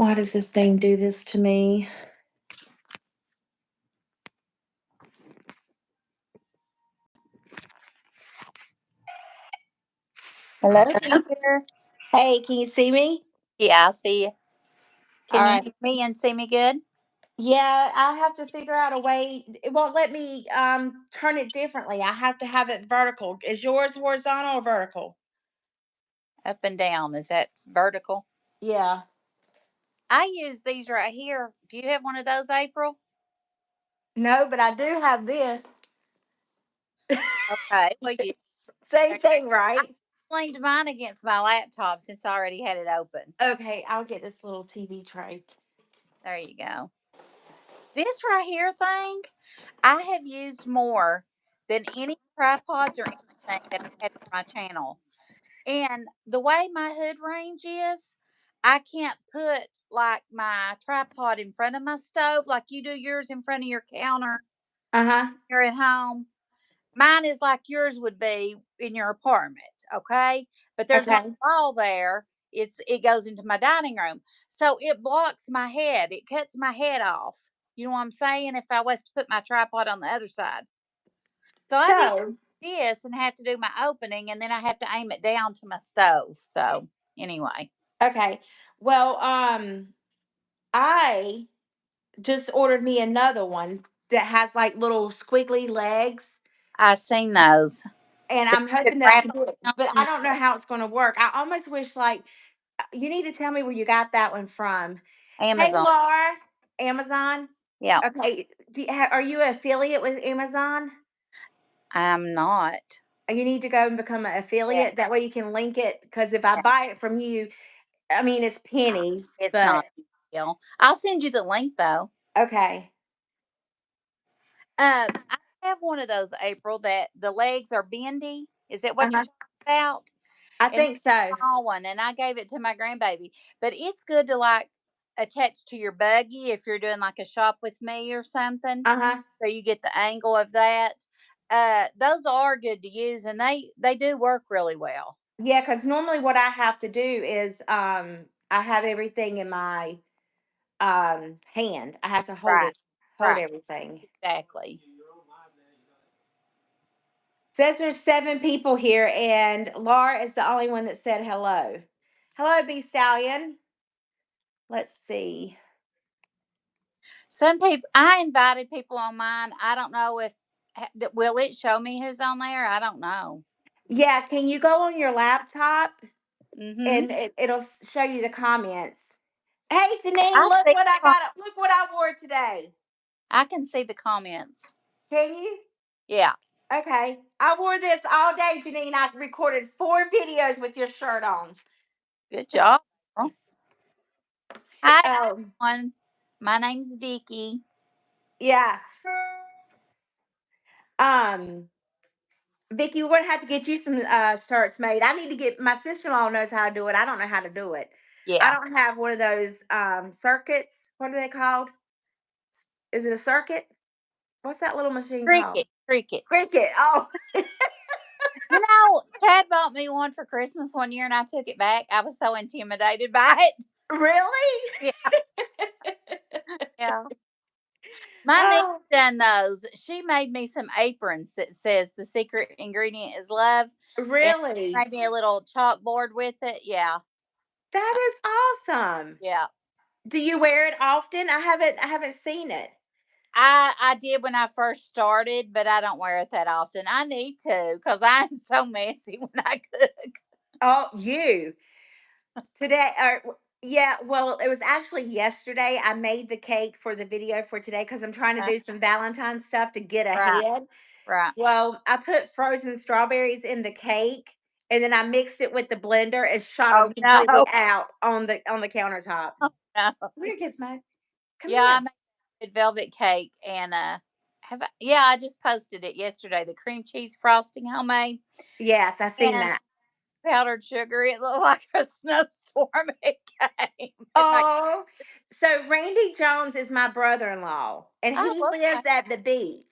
Why does this thing do this to me? Hello, dear. Hey, can you see me? Yeah, I see you. All Can you right. hear me and see me good? Yeah, I have to figure out a way. It won't let me turn it differently. I have to have it vertical. Is yours horizontal or vertical? Up and down. Is that vertical? Yeah. I use these right here. Do you have one of those, April? No, but I do have this. Okay. Well, you Same I thing, right? leaned mine against my laptop since I already had it open. Okay, I'll get this little TV tray. There you go. This right here thing, I have used more than any tripods or anything that I had for my channel. And the way my hood range is, I can't put like my tripod in front of my stove like you do yours in front of your counter. Uh-huh. You're at home. Mine is like yours would be in your apartment, okay? But there's not Okay. a wall there. It goes into my dining room. So it blocks my head. It cuts my head off. You know what I'm saying? If I was to put my tripod on the other side. So I do So, this and have to do my opening and then I have to aim it down to my stove. So anyway. okay. Well, I just ordered me another one that has like little squiggly legs. I seen those. And That I'm you could hoping that I wrap can do it, but I around don't know how it's going to work. I almost wish, like, you need to tell me where you got that one from. Hey, Amazon. Laura, Amazon. Yeah, Okay, are you an affiliate with Amazon? I'm not. You need to go and become an Yeah, affiliate. That way you can link it. Because if I yeah. buy it from you, I mean, it's pennies, It's but not a big deal. I'll send you the link though. okay. I have one of those, April, that the legs are bendy. Is that what you're Uh-huh. talking about? I And think so. small one, and I gave it to my grandbaby. But it's good to like attach to your buggy if you're doing like a shop with me or something. Uh-huh. So you get the angle of that. Those are good to use, and they do work really well. Yeah, because normally what I have to do is I have everything in my hand. I have to Right, hold right, everything. exactly. Says there's 7 people here, and Laura is the only one that said hello. Hello, B Stallion. Let's see. Some people, I invited people on mine. I don't know if will it show me who's on there. I don't know. Yeah, can you go on your laptop Mm-hmm. and it'll show you the comments? Hey, Janine, I look see. what I got. Look what I wore today. I can see the comments. Can you? Yeah. Okay. I wore this all day, Janine. I recorded 4 videos with your shirt on. Good job. Hi, Um, everyone. My name's Vicky. yeah. Um, Vicky, we're gonna have to get you some shirts made. I need to get my sister-in-law knows how to do it. I don't know how to do it. I Yeah. don't have one of those circuits. What are they called? Is it a circuit? What's that little machine called? Cricket. Cricket. Cricket. Oh, You know, Chad bought me one for Christmas one year and I took it back. I was so intimidated by it. really? Yeah. Yeah. My niece Oh, done those. She made me some aprons that says the secret ingredient is love. And really? made me a little chalkboard with it. Yeah. That is awesome. Yeah. Do you wear it often? I haven't seen it. I did when I first started, but I don't wear it that often. I need to because I'm so messy when I cook. Oh, you. Today, or yeah, well, it was actually yesterday. I made the cake for the video for today because I'm trying to Uh, do some Valentine's stuff to get right, ahead. right. Well, I put frozen strawberries in the cake, and then I mixed it with the blender and shot Oh them completely no, out on the countertop. oh, no. Come here, Gizmo. Come Yeah, I here. made a good velvet cake and yeah, I just posted it yesterday. The cream cheese frosting homemade Yes, I seen and that. powdered sugar. It looked like a snowstorm. It came. And Oh, so Randy Jones is my brother-in-law, and he oh, okay. lives at the beach.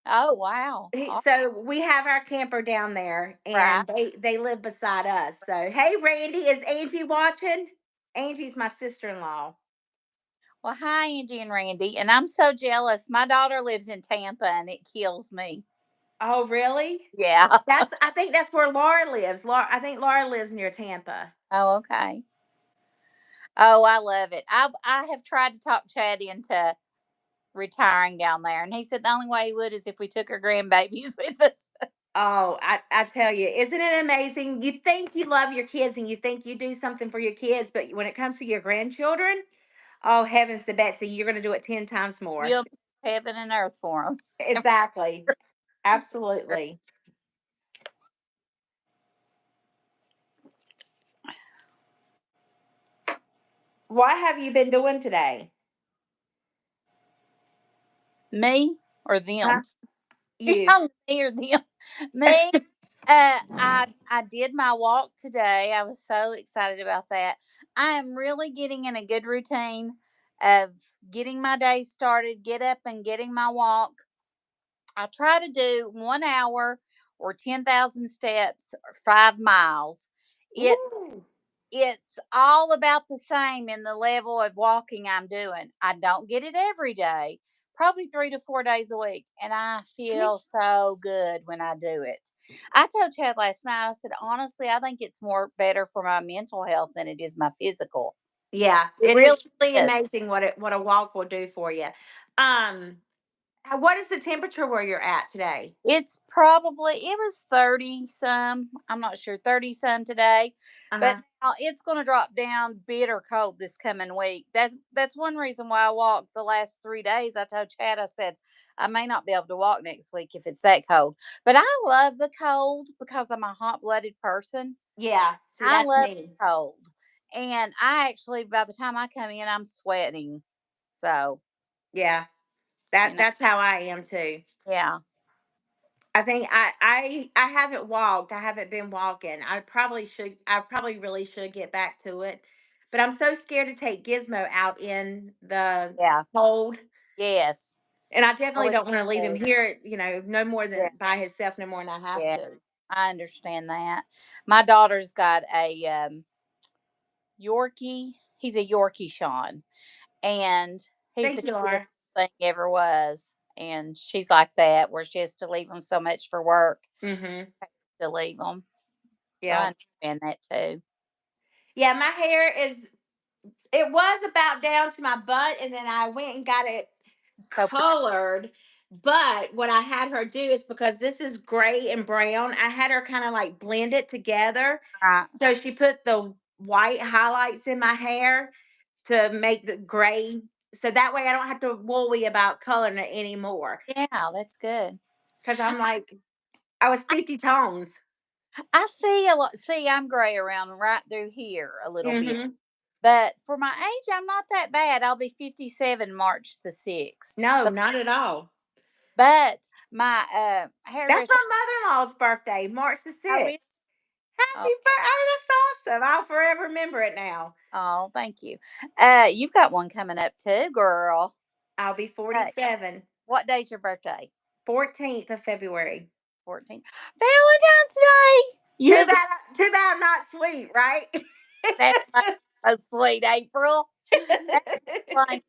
Oh wow. So we have our camper down there, Right. and they live beside us. So hey, Randy, is Angie watching? Angie's my sister-in-law. Well, hi, Angie and Randy. And I'm so jealous. My daughter lives in Tampa and it kills me. Oh, really? Yeah. I think that's where Laura lives. I think Laura lives near Tampa. Oh, okay. Oh, I love it. I have tried to talk Chad into retiring down there, and he said the only way he would is if we took our grandbabies with us. Oh, I tell you, isn't it amazing? You think you love your kids and you think you do something for your kids, but when it comes to your grandchildren, oh, heavens to Betsy, you're going to do it 10 times more. You'll heaven and earth for them. Exactly. Absolutely. What have you been doing today? Me or Huh? them? You You. talking me or them? Me. I did my walk today. I was so excited about that. I am really getting in a good routine of getting my day started, get up and getting my walk. I try to do 1 hour or 10,000 steps or 5 miles. It's Woo. it's all about the same in the level of walking I'm doing. I don't get it every day, probably 3 to 4 days a week, and I feel so good when I do it. I told Chad last night, I said, honestly, I think it's more better for my mental health than it is my physical. Yeah, It it really is truly is. amazing what a walk will do for you. Um, what is the temperature where you're at today? It's probably it was 30 some. I'm not sure, 30 some today. But Uh-huh. now it's going to drop down bitter cold this coming week. That's one reason why I walked the last 3 days. I told Chad, I said I may not be able to walk next week if it's that cold. But I love the cold because I'm a hot-blooded person. Yeah, see, I that's love me. the cold. And I actually by the time I come in I'm sweating. So, Yeah, you know, that's how I am too. yeah. I think I haven't walked. I haven't been walking. I probably should. I probably really should get back to it, but I'm so scared to take Gizmo out in the Yeah. cold, Yes. and I Oh, definitely it's don't want to leave him cold. here. No more Yeah. than by himself, no more than I have Yeah. to. I understand that. My daughter's got a Yorkie. He's a Yorkie Sean, and he's the Thank you, cutest Laura. thing ever was. And she's like that, where she has to leave him so much for work Mm-hmm. to leave him. So Yeah, I understand that too. yeah. My hair is. It was about down to my butt, and then I went and got it So pretty. colored. But what I had her do is because this is gray and brown, I had her kind of like blend it together. Right. So she put the white highlights in my hair to make the gray. So that way I don't have to worry about coloring it anymore. Yeah, that's good. Because I'm like, I was 50 tones. I see a lot. See, I'm gray around right through here a little bit. Hmm. But for my age, I'm not that bad. I'll be 57 March the 6th. No, So, not at all. but my That's hairdresser, my mother-in-law's birthday, March the I really, 6th. Happy oh, birthday. Oh, that's awesome. I'll forever remember it now. oh, thank you. You've got one coming up too, girl. I'll be Uh, 47, what day's your birthday? 14th of February. 14th. Valentine's Day. Yes, Too bad I'm not sweet, right? that's so sweet, April. That's fine.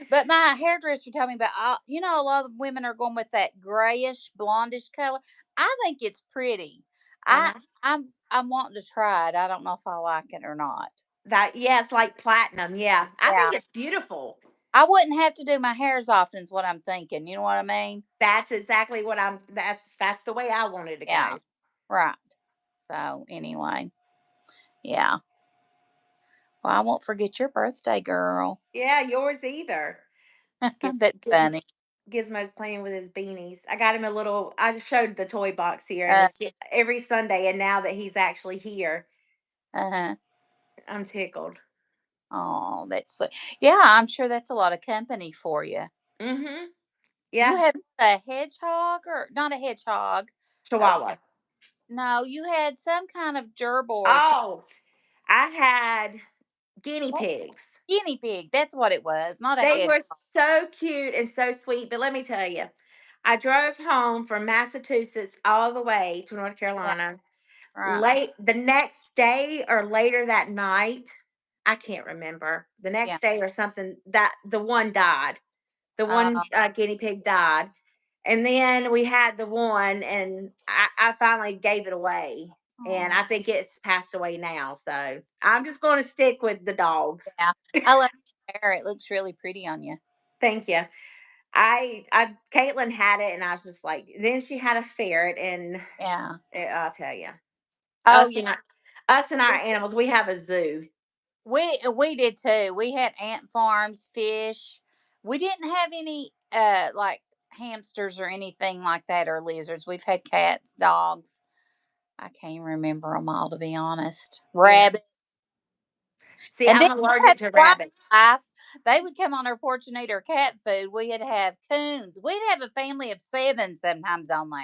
But my hairdresser told me about, a lot of women are going with that grayish, blondish color. I think it's pretty. I, Uh-huh. I'm wanting to try it. I don't know if I like it or not. That yeah, it's like platinum. Yeah. I Yeah, think it's beautiful. I wouldn't have to do my hair as often. Is what I'm thinking. You know what I mean? That's exactly what that's the way I wanted to go. Yeah, right. So anyway, yeah. Well, I won't forget your birthday, girl. Yeah, yours either. That's funny. Gizmo's playing with his beanies. I got him a little I just showed the toy box here and Uh, it's every Sunday and now that he's actually here, uh-huh. I'm tickled. Oh, that's sweet. Yeah, I'm sure that's a lot of company for you. Mhm. You Yeah. had a hedgehog or not a hedgehog? Uh, Chihuahua. no, you had some kind of gerbil or Oh, I had guinea what? pigs. Guinea pig. That's what it was, not a They hedgehog. were so cute and so sweet. But let me tell you, I drove home from Massachusetts all the way to North Yeah, Carolina right. late the next day or later that night. I can't remember, the Yeah. next day or something, that the one died. The one Oh, guinea pig died. And then we had the one, and I finally gave it away. And oh, I think it's passed away now. So I'm just going to stick with the dogs. yeah. I love your hair. It looks really pretty on you. Thank you. Caitlin had it, and I was just like, then she had a ferret, and Yeah. I'll tell you, Oh, us yeah. and our, us and our animals, we have a zoo. We did too. We had ant farms, fish. We didn't have any like hamsters or anything like that or lizards. We've had cats, dogs. I can't remember them all to be honest. Yeah. Rabbit. See, And then I'm we had allergic to rabbits. wildlife. They would come on our porch and eat our cat food. We'd have coons. We'd have a family of 7 sometimes on there.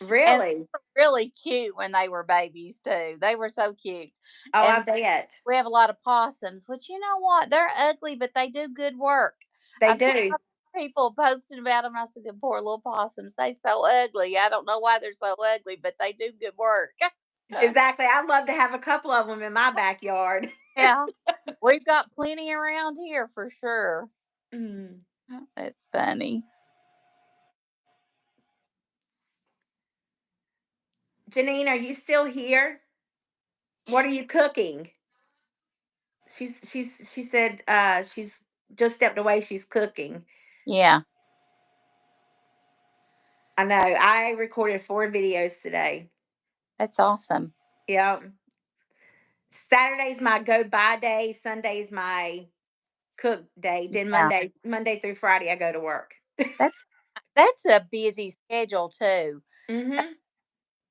And they Really? were really cute when they were babies too. They were so cute. Oh, I And bet. we have a lot of possums, which you know what? They're ugly, but they do good work. They I've seen do. people posting about them. I said, the poor little possums, they so ugly. I don't know why they're so ugly, but they do good work. Exactly. I'd love to have a couple of them in my backyard. Yeah. We've got plenty around here for sure. Mm. It's funny. Janine, are you still here? What are you cooking? She said she's just stepped away. She's cooking. Yeah, I know. I recorded 4 videos today. that's awesome. Yeah. Saturday's my go by day. Sunday's my cook day. Then Yeah. Monday through Friday, I go to work. That's that's a busy schedule too. Mm-hmm.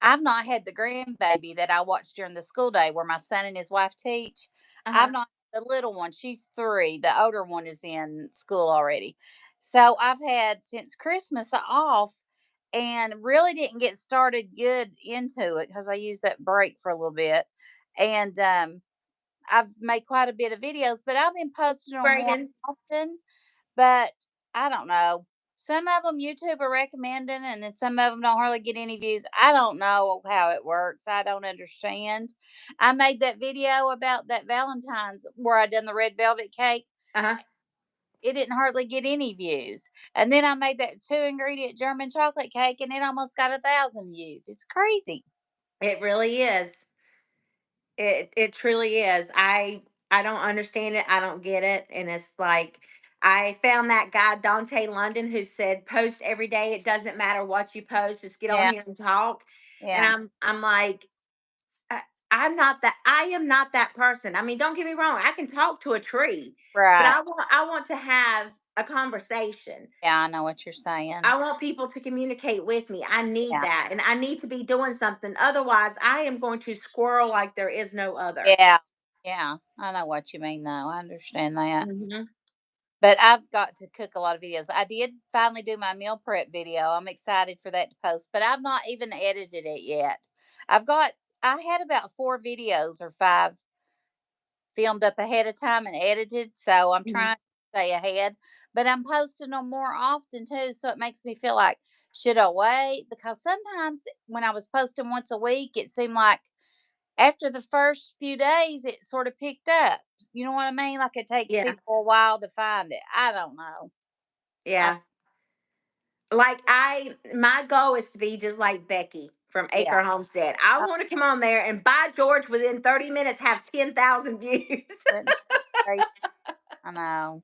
I've not had the grandbaby that I watch during the school day where my son and his wife teach. I've Uh-huh. not the little one. She's 3. The older one is in school already. So I've had since Christmas off and really didn't get started good into it because I used that break for a little bit. And I've made quite a bit of videos, but I've been posting them more Brayden. often. But I don't know. Some of them YouTube are recommending, and then some of them don't hardly get any views. I don't know how it works. I don't understand. I made that video about that Valentine's where I done the red velvet cake. Uh-huh. It didn't hardly get any views. And then I made that 2 ingredient German chocolate cake, and it almost got 1,000 views. It's crazy. It really is. It truly is. I don't understand it. I don't get it. And it's like I found that guy Dante London who said post every day. It doesn't matter what you post, just get on Yeah, here and talk. And yeah, I'm like, I, I'm not that. I am not that person. I mean, don't get me wrong. I can talk to a tree, but right. I want to have a conversation. Yeah, I know what you're saying. I want people to communicate with me. I need Yeah, that. And I need to be doing something. Otherwise, I am going to squirrel like there is no other. yeah, yeah. I know what you mean, though. I understand that. Mhm. But I've got to cook a lot of videos. I did finally do my meal prep video. I'm excited for that to post, but I've not even edited it yet. I've got I had about 4 videos or 5 filmed up ahead of time and edited, so I'm Mhm. trying to stay ahead, but I'm posting them more often too, so it makes me feel like should I wait? Because sometimes when I was posting once a week, it seemed like after the first few days it sort of picked up. You know what I mean? Like it takes Yeah. people a while to find it. I don't know. I Yeah. Like my goal is to be just like Becky from Yeah. Acre Homestead. I Uh, want to come on there and by George within 30 minutes have 10,000 views. Isn't that crazy? I know.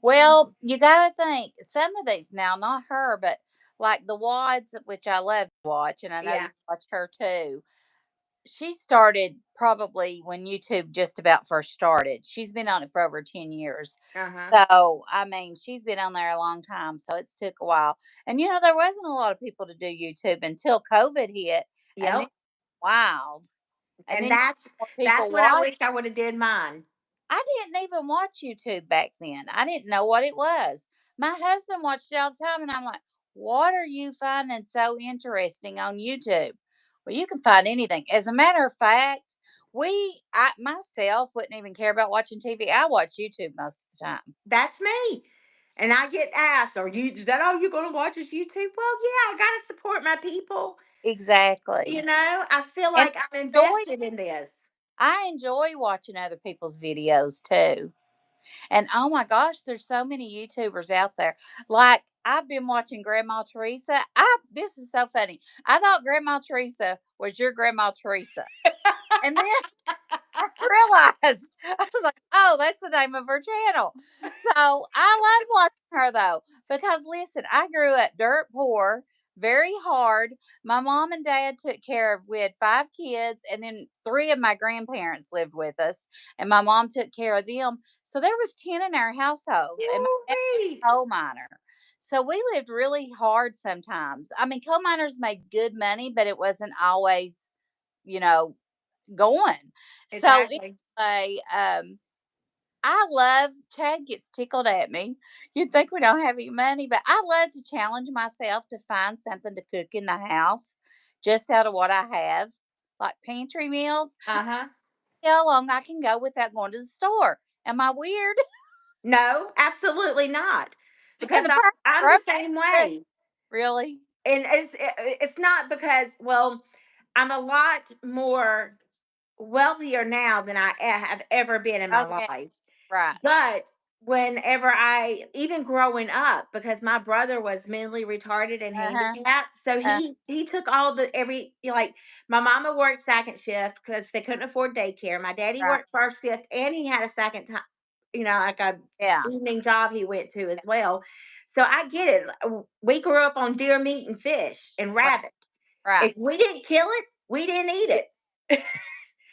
Well, you gotta think some of these now, not her, but like the Wads, which I love to watch, and I know you Yeah. watch her too. She started probably when YouTube just about first started. She's been on it for over 10 years. Uh-huh. So, I mean, she's been on there a long time. So it's took a while. And there wasn't a lot of people to do YouTube until COVID hit. And then Yep. wild. And And then more that's people when I watch. wished I would have did mine. I didn't even watch YouTube back then. I didn't know what it was. My husband watched it all the time, and I'm like, what are you finding so interesting on YouTube? Well, you can find anything. As a matter of fact, I myself wouldn't even care about watching TV. I watch YouTube most of the time. That's me. And I get asked, is that all you're gonna watch is YouTube? Well, yeah, I gotta support my people. Exactly. I feel And like I'm I enjoyed it. invested in this. I enjoy watching other people's videos too. And oh my gosh, there's so many YouTubers out there. Like I've been watching Grandma Teresa. This is so funny. I thought Grandma Teresa was your Grandma Teresa. And then I realized I was like, "Oh, that's the name of her channel." So I love watching her though, because listen, I grew up dirt poor, very hard. My mom and dad took care of. We had 5 kids, and then 3 of my grandparents lived with us, and my mom took care of them. So there was 10 in our household, and my dad Wait. was a coal miner. So we lived really hard sometimes. I mean, coal miners made good money, but it wasn't always, you know, going. So Exactly. anyway, I love Chad gets tickled at me. You'd think we don't have any money, but I love to challenge myself to find something to cook in the house just out of what I have, like pantry meals. Uh-huh. How long I can go without going to the store. Am I weird? No, absolutely not. And Because the price of I'm the groceries same too. way. Really? And it's not because, well, I'm a lot more wealthier now than have ever been in my Okay. life. Right. But whenever I, even growing up, because my brother was mentally retarded and Uh-huh. handicapped, so Uh, he took all the every like my mama worked second shift because they couldn't afford daycare. My daddy right. worked first shift and he had a second time, like a Yeah. evening job he went to as well. So I get it. We grew up on deer meat and fish and Right. rabbit. Right. If we didn't kill it, we didn't eat Yeah, it.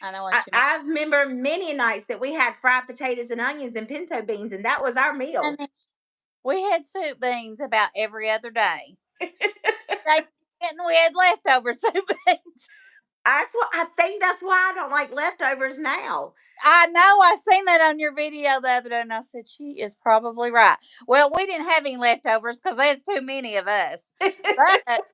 I know what I, you mean. I remember many nights that we had fried potatoes and onions and pinto beans, and that was our meal. Honey, we had soup beans about every other day. Like, and we had leftover soup beans. That's what I think. That's why I don't like leftovers now. I know. I seen that on your video the other day, and I said she is probably right. Well, we didn't have any leftovers because there's too many of us. But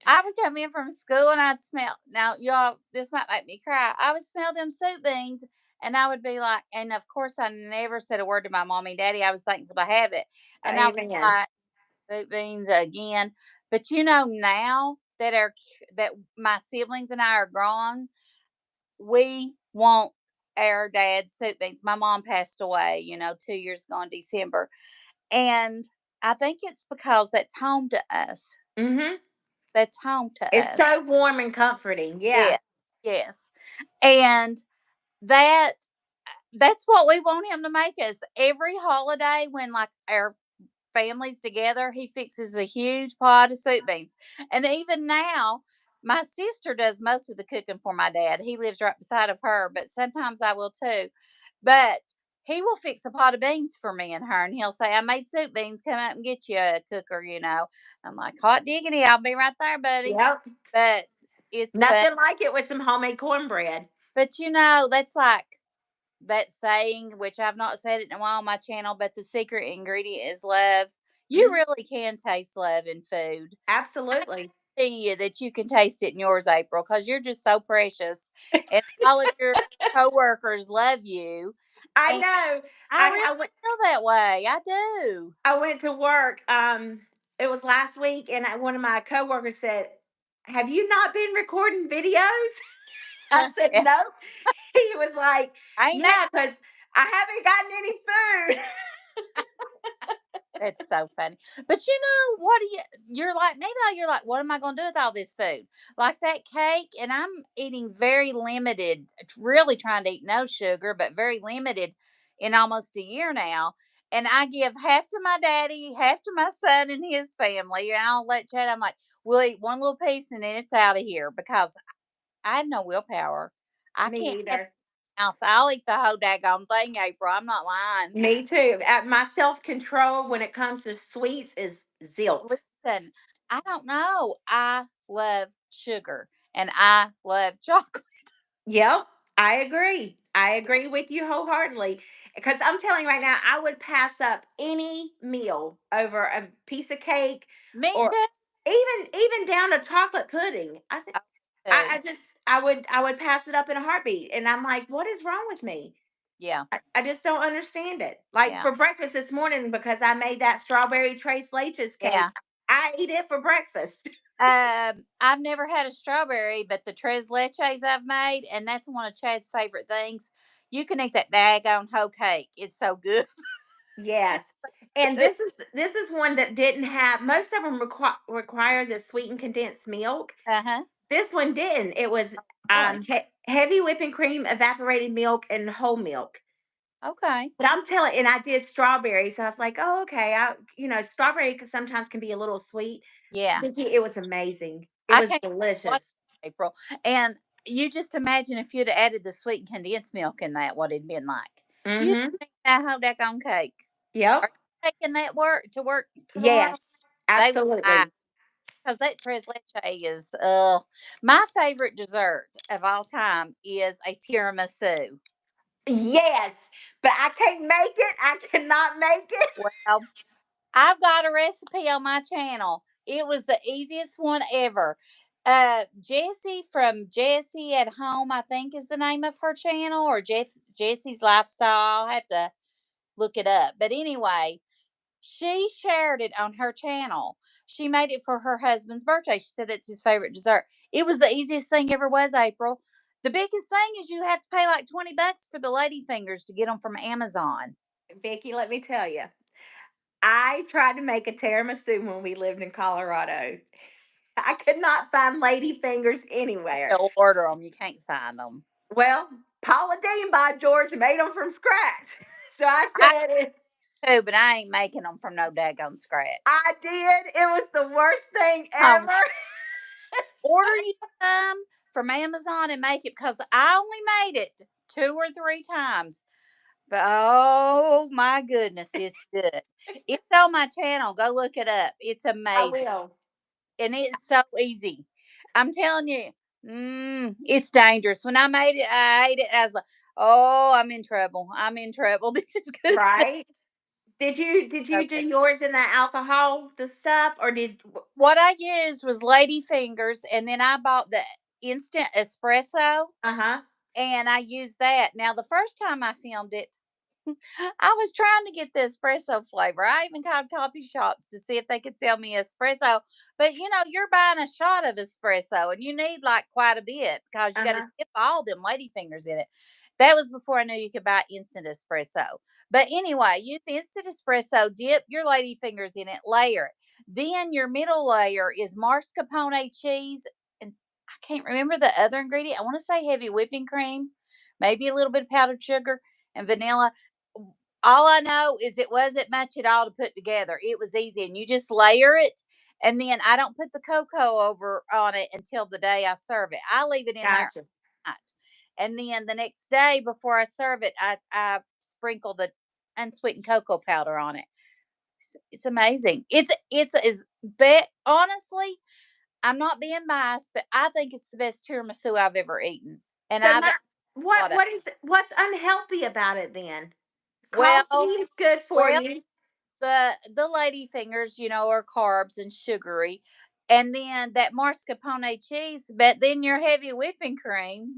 I would come in from school and I'd smell. Now, y'all, this might make me cry. I would smell them soup beans, and I would be like, and of course, I never said a word to my mommy and daddy. I was thankful to have it, and I was Amen. like, soup beans again. But now that that my siblings and I are grown, we want our dad's soup beans. My mom passed away, 2 years ago in December. And I think it's because that's home to us. Hmm. That's home to It's us. so warm and comforting. Yeah. Yeah. Yes. And that that's what we want him to make us. Every holiday when like our families together, he fixes a huge pot of soup beans. And even now, my sister does most of the cooking for my dad. He lives right beside of her, but sometimes I will too. But he will fix a pot of beans for me and her, and he'll say, "I made soup beans. Come out and get you a cooker." I'm like, "Hot diggity, I'll be right there, buddy." Yep. But it's fun. Nothing like it with some homemade cornbread. But that's like that saying, which I've not said it in a while on my channel, but the secret ingredient is love. You Mhm. really can taste love in food. I Absolutely. see you that you can taste it in yours, April, because you're just so precious, and all of your coworkers love you, I and know. I I, really I went. feel that way. I do. I went to work. It was last week, and one of my coworkers said, "Have you not been recording videos?" I said, Yeah, "No." He was like, ain't that "Yeah, because I haven't gotten any food." That's so funny. But what do you're like, maybe you're like, what am I going to do with all this food? Like that cake, and I'm eating very limited, really trying to eat no sugar, but very limited in almost a year now. And I give half to my daddy, half to my son and his family. And I'll let Chad, I'm like, we'll eat one little piece and then it's out of here because I have no willpower. I Me can't have either. else. I'll eat the whole daggone thing, April. I'm not lying. Me too. My self control when it comes to sweets is zilt. Listen, I don't know. I love sugar and I love chocolate. Yep, I agree. I agree with you wholeheartedly. Because I'm telling you right now, I would pass up any meal over a piece of cake, Me or too. even down to chocolate pudding. Oh, too. I would pass it up in a heartbeat. And I'm like, what is wrong with me? Yeah. I just don't understand it. Like Yeah. for breakfast this morning, because I made that strawberry tres leches cake, Yeah. I ate it for breakfast. I've never had a strawberry, but the tres leches I've made, and that's one of Chad's favorite things. You can eat that daggone whole cake. It's so good. Yes. And this is one that didn't have, most of them require the sweetened condensed milk. Uh huh. This one didn't. It was Really? heavy whipping cream, evaporated milk, and whole milk. Okay. But I'm telling, and I did strawberries. So I was like, oh, okay. Strawberry sometimes can be a little sweet. Yeah. It was amazing. It I was can't what delicious. April. And you just imagine if you'd added the sweet condensed milk in that, what it'd been like. You Mm-hmm. can eat that whole daggone cake. Yep. Are you taking that work tomorrow? Yes. They would buy Absolutely. because that tres leche is my favorite dessert of all time is a tiramisu. Yes. But I can't make it. I cannot make it. Well, I've got a recipe on my channel. It was the easiest one ever. Jessie from Jessie at Home, I think is the name of her channel, or Jessie's Lifestyle. I'll have to look it up. But anyway, she shared it on her channel. She made it for her husband's birthday. She said it's his favorite dessert. It was the easiest thing ever was, April. The biggest thing is you have to pay like $20 for the lady fingers to get them from Amazon. Vicky, let me tell you. I tried to make a tiramisu when we lived in Colorado. I could not find lady fingers anywhere. To order them, you can't find them. Well, Paula Deen by George made them from scratch. So I I said, do, but I ain't making them from no daggone scratch. I did. It was the worst thing Um, ever. order you some from Amazon and make it because I only made it 2 or 3 times. But oh my goodness, it's good. It's on my channel. Go look it up. It's I amazing. will. And it's so easy. I'm telling you, it's dangerous. When I made it, I ate it. I was like, "Oh, I'm in trouble. I'm in trouble. This is good stuff." Right? Did you do Okay. yours in the alcohol, the stuff, or did What I used was lady fingers, and then I bought the instant espresso, uh-huh. and I used that. Now, the first time I filmed it, I was trying to get the espresso flavor. I even called coffee shops to see if they could sell me espresso. But you're buying a shot of espresso and you need like quite a bit because you got to Uh-huh. dip all them lady fingers in it. That was before I knew you could buy instant espresso. But anyway, use instant espresso, dip your lady fingers in it, layer it. Then your middle layer is mascarpone cheese. And I can't remember the other ingredient. I want to say heavy whipping cream, maybe a little bit of powdered sugar and vanilla. All I know is it wasn't much at all to put together. It was easy, and you just layer it, and then I don't put the cocoa over on it until the day I serve it. I leave it in there Gotcha. overnight. And then the next day before I serve it, I sprinkle the unsweetened cocoa powder on it. It's amazing. It's is bet honestly, I'm not being biased, but I think it's the best tiramisu I've ever eaten, and So I've my ate a lot of. what's unhealthy about it then? Coffee Well, is good for well, you. the lady fingers, are carbs and sugary. And then that mascarpone cheese, but then your heavy whipping cream,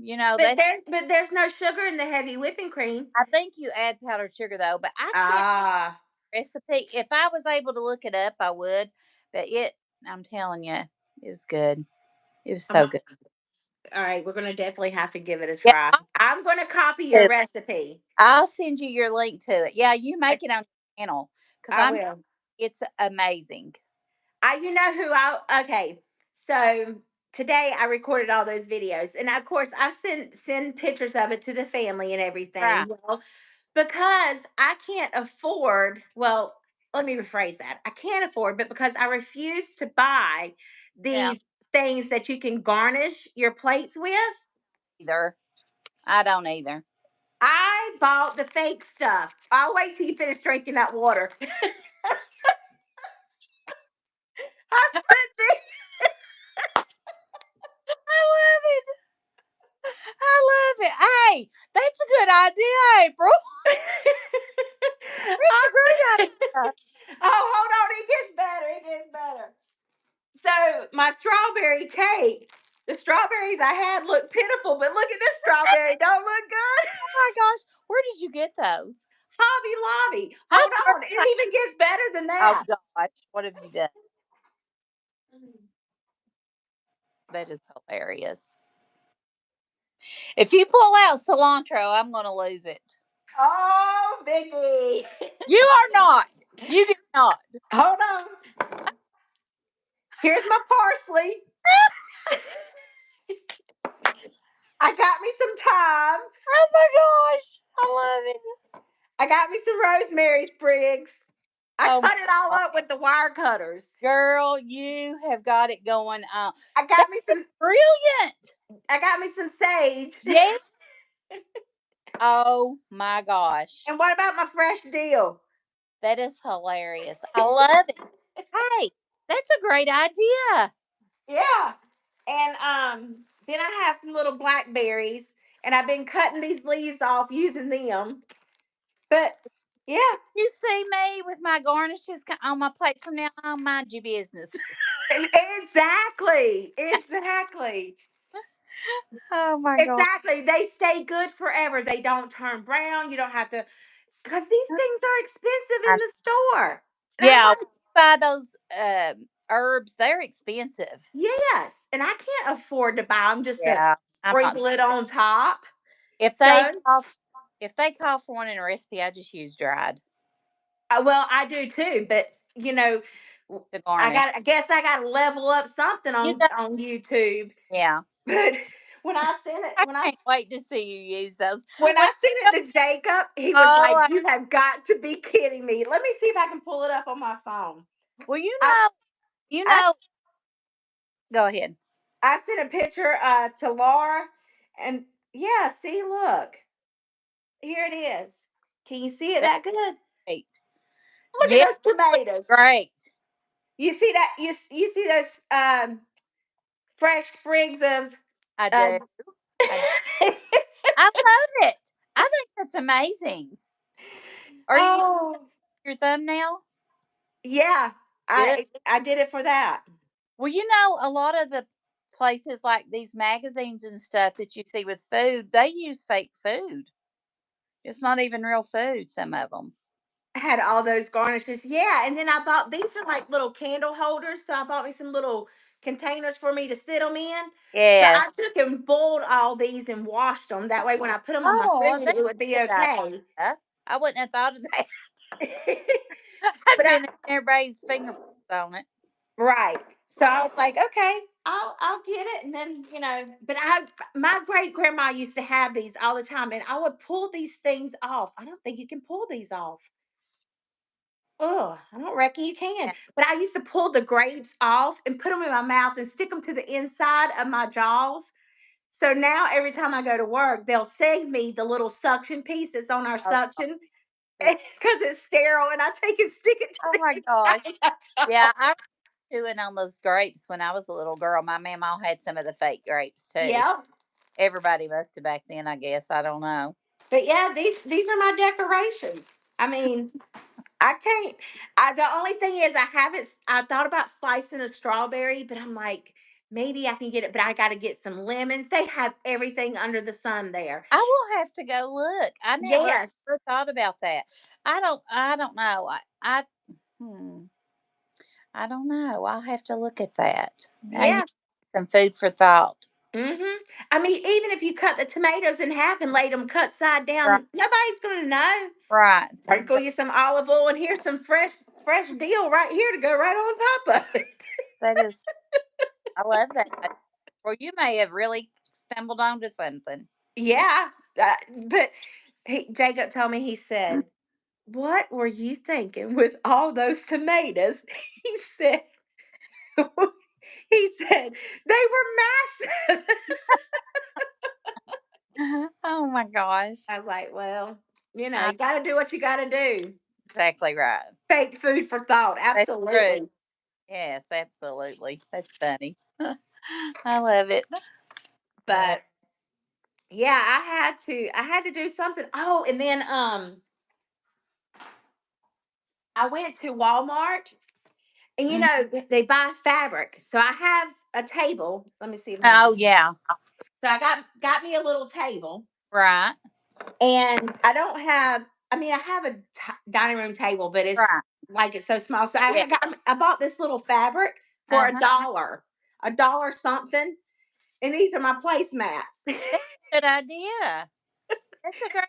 But there's no sugar in the heavy whipping cream. I think you add powdered sugar though, but I can't Ah. recipe. If I was able to look it up, I would. But I'm telling you, it was good. It was I'm so good. all right, we're gonna definitely have to give it a Yeah, try. I'm gonna copy your I'll recipe. I'll send you your link to it. Yeah, you I, make it on your channel because I will. it's amazing. You know who I okay. So today I recorded all those videos, and of course I send pictures of it to the family and Right. everything. Well, because I can't afford. Well, let me rephrase that. I can't afford, but because I refuse to buy Yeah. these things that you can garnish your plates with, Either. I don't either. I bought the fake stuff. I'll wait till you finish drinking that water. I put I love it. I love it. Hey, that's a good idea, April. That's a great idea. Oh, hold on. It gets better. It gets better. So my strawberry cake, the strawberries I had look pitiful, but look at this strawberry. Don't look good. Oh my gosh, where did you get those? Hobby Lobby. I Hold started. on. It even gets better than Oh that. gosh, what have you done? That is hilarious. If you pull out cilantro, I'm going to lose it. Oh, Vicky. You are not. You do not. Hold on. Here's my parsley. I got me some thyme. Oh my gosh. I love it. I got me some rosemary sprigs. I Oh my cut it all God. up with the wire cutters. Girl, you have got it going on. I That got me is some brilliant. I got me some sage. Yeah. Oh my gosh. And what about my fresh dill? That is hilarious. I love it. Hey, that's a great idea. Yeah. And then I have some little blackberries and I've been cutting these leaves off using them. But yeah, You see me with my garnishes on my plates from now on, mind your business. exactly. Exactly. Oh my God. Exactly. They stay good forever. They don't turn brown. You don't have to because these things are expensive in I- the store. And I'm Yeah, like, buy those herbs. They're expensive. yes. And I can't afford to buy them just to Yeah, I'm not. sprinkle it on top. If they So, call, if they call for one in a recipe, I just use dried well, I do too, but you know, to garnish. I guess I got to level up something You know, on YouTube. yeah. But I can't wait to see you use those. when Well, I sent it to Jacob, he was oh, like, "You have got to be kidding me." Let me see if I can pull it up on my phone. well, I you I know. Go ahead. I sent a picture to Laura, and yeah, see, look, here it is. Can you see it That's that good? great. Look at Yeah, those tomatoes. great. You see that? You see those fresh sprigs of I do. of I I love it. I think that's amazing. Are you using oh your thumbnail? yeah, Good. I did it for that. Well, a lot of the places like these magazines and stuff that you see with food, they use fake food. It's not even real food, some of them. I had all those garnishes. Yeah, and then I bought these are like little candle holders, so I bought me some little containers for me to sit them in. So I Yes. took and boiled all these and washed them. That way, when I put them on my Oh, well, fridge, that's it would be a good okay. idea. I wouldn't have thought of that. but I'd I been in everybody's fingerprints on it. right. So I was like, okay, I'll get it, and then But my great grandma used to have these all the time, and I would pull these things off. I don't think you can pull these off. Oh, I don't reckon you can. Yeah. But I used to pull the grapes off and put them in my mouth and stick them to the inside of my jaws. So now every time I go to work, they'll save me the little suction piece that's on our Oh, suction that's, because it's sterile, and I take and stick it to oh my the gosh. inside of my Yeah, jaw. I was chewing on those grapes when I was a little girl. My mama had some of the fake grapes too. Yep. Everybody must have back then, I guess. I don't know. But yeah, these are my decorations. I mean, I can't. The only thing is, I haven't. I thought about slicing a strawberry, but I'm like, maybe I can get it. But I got to get some lemons. They have everything under the sun there. I will have to go look. I never Yes. ever thought about that. I don't know. Hmm, I don't know. I'll have to look at that. Now you Yeah. some food for thought. I mean, even if you cut the tomatoes in half and laid them cut side Right. down, nobody's gonna know. Right. Sprinkle you some olive oil, and here's some fresh deal right here to go right on top of it. That is I love that. Well, you may have really stumbled onto something. Yeah. uh, but Jacob told me, he said, "What were you thinking with all those tomatoes?" He said, he said they were massive. Oh my gosh. I was like, well, I you got to do what you got to do. exactly right. Fake food for thought, That's true. absolutely. Yes, absolutely. That's funny. I love it. Uh, But yeah, I had to do something. Oh, and then I went to Walmart, and mhm. they buy fabric. So I have a table. Let me see if I can. Oh yeah. So I got me a little table, Right. and I don't have. I mean, I have a dining room table, but Right. it's so small. So Yeah. I bought this little fabric for Uh-huh. a dollar something. and these are my placemats. That's a good idea. That's a great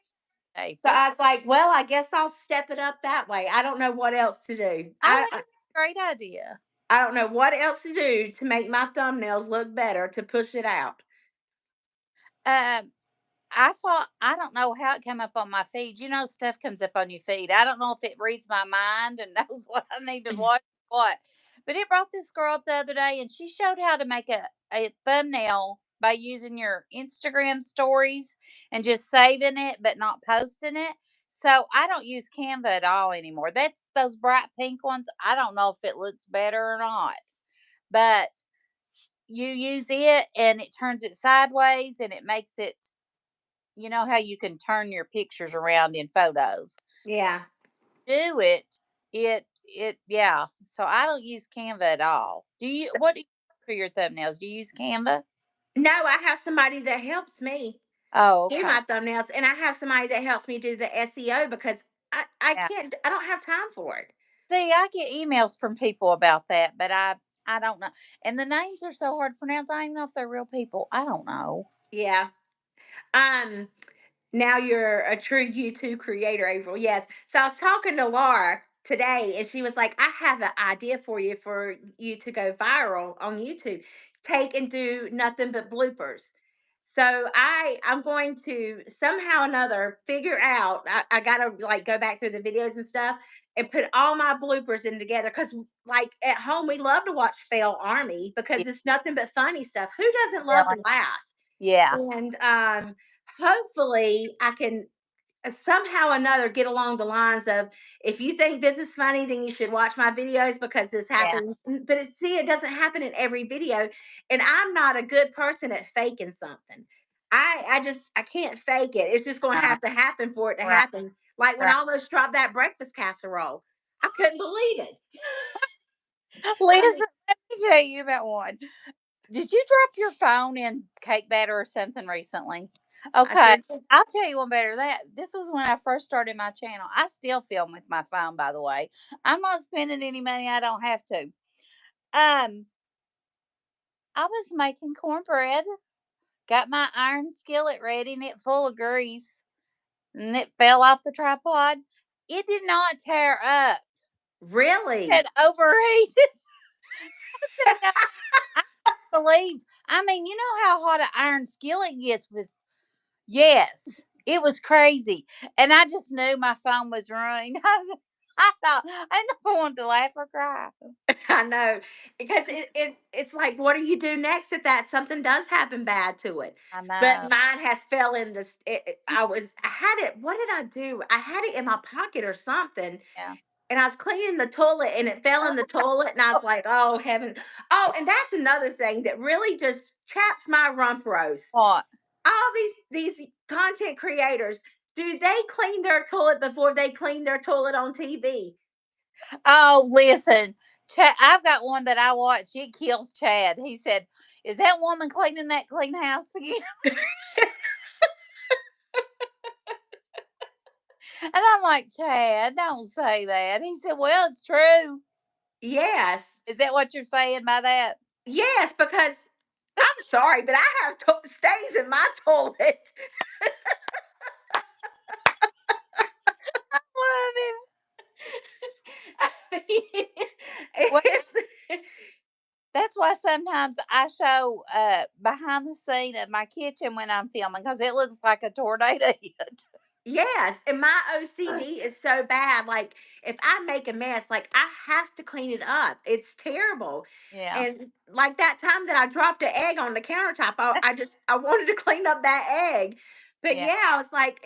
idea So for I was like, well, I guess I'll step it up that way. I don't know what else to do. I think it's a great idea. I don't know what else to do to make my thumbnails look better to push it out. Um, I don't know how it came up on my feed. You know, stuff comes up on your feed. I don't know if it reads my mind and knows what I need to watch or what. But it brought this girl up the other day and she showed how to make a thumbnail by using your Instagram stories and just saving it but not posting it. So I don't use Canva at all anymore. That's those bright pink ones. I don't know if it looks better or not. But you use it and it turns it sideways and it makes it, you know how you can turn your pictures around in photos. Yeah. Do it. Yeah. So I don't use Canva at all. What do you use for your thumbnails? Do you use Canva? No, I have somebody that helps me Oh, do okay. my thumbnails, and I have somebody that helps me do the SEO because I Yeah. can't, I don't have time for it. See, I get emails from people about that, but I don't know. And the names are so hard to pronounce. I don't even know if they're real people. I don't know. Yeah. Um, Now you're a true YouTube creator, April. Yes. So I was talking to Laura today, and she was like, I have an idea for you to go viral on YouTube. Take and do nothing but bloopers. So I'm going to somehow or another figure out. I gotta like go back through the videos and stuff and put all my bloopers in together because like at home we love to watch Fail Army Yeah. because it's nothing but funny stuff. Who doesn't love Really? to laugh? Yeah. And hopefully I can somehow or another get along the lines of if you think this is funny then you should watch my videos because this Yeah. happens. But see, it doesn't happen in every video, and I'm not a good person at faking something. I can't fake it. It's just going to Uh, have to happen for it to right. happen. Like when Right. I almost dropped that breakfast casserole, I couldn't believe it. I mean, Listen, let me tell you about one. Did you drop your phone in cake batter or something recently? I Okay. sure did. I'll tell you one better than that. This was when I first started my channel. I still film with my phone, by the way. I'm not spending any money I don't have to. Um, I was making cornbread, got my iron skillet ready and it full of grease, and it fell off the tripod. It did not tear up. It Really? overheated. Sitting up, I can't believe. I mean, you know how hot an iron skillet gets with. Yes, it was crazy, and I just knew my phone was ruined. I thought I didn't know if I wanted to laugh or cry. I know because it's like, what do you do next if that something does happen bad to it? I But know. mine has fell in this. I had it. What did I do? I had it in my pocket or something, Yeah. and I was cleaning the toilet, and it fell in the toilet, and I was like, oh heaven! Oh, and that's another thing that really just chaps my rump roast. What? All these content creators, do they clean their toilet before they clean their toilet on TV? Oh, listen. Chad, I've got one that I watch. It kills Chad. He said, "Is that woman cleaning that clean house again?" And I'm like, "Chad, don't say that." He said, "Well, it's true." Yes. Is that what you're saying by that? Yes, because I'm sorry, but I have stains in my toilet. I love him. I mean, Well, it's, that's why sometimes I show behind the scene of my kitchen when I'm filming because it looks like a tornado hit. yes, and my OCD is so bad. Like, if I make a mess, like I have to clean it up. It's terrible. Yeah. And like that time that I dropped an egg on the countertop, I wanted to clean up that egg. But Yeah. yeah, I was like,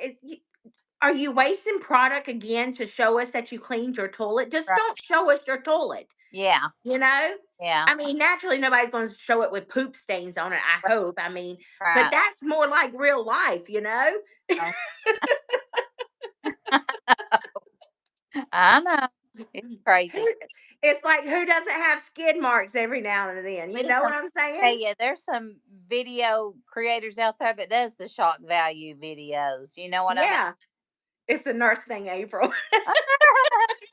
are you wasting product again to show us that you cleaned your toilet? Just Right. don't show us your toilet. Yeah. You know? Yeah. I mean, naturally, nobody's going to show it with poop stains on it, I Right. hope. I mean, but Right. that's more like real life, you know? Oh, I know. It's crazy. Who it's like, who doesn't have skid marks every now and then? You Listen, know let what I'm me tell saying? you, there's some video creators out there that does the shock value videos. You know what I mean? Yeah. It's a nurse thing, April.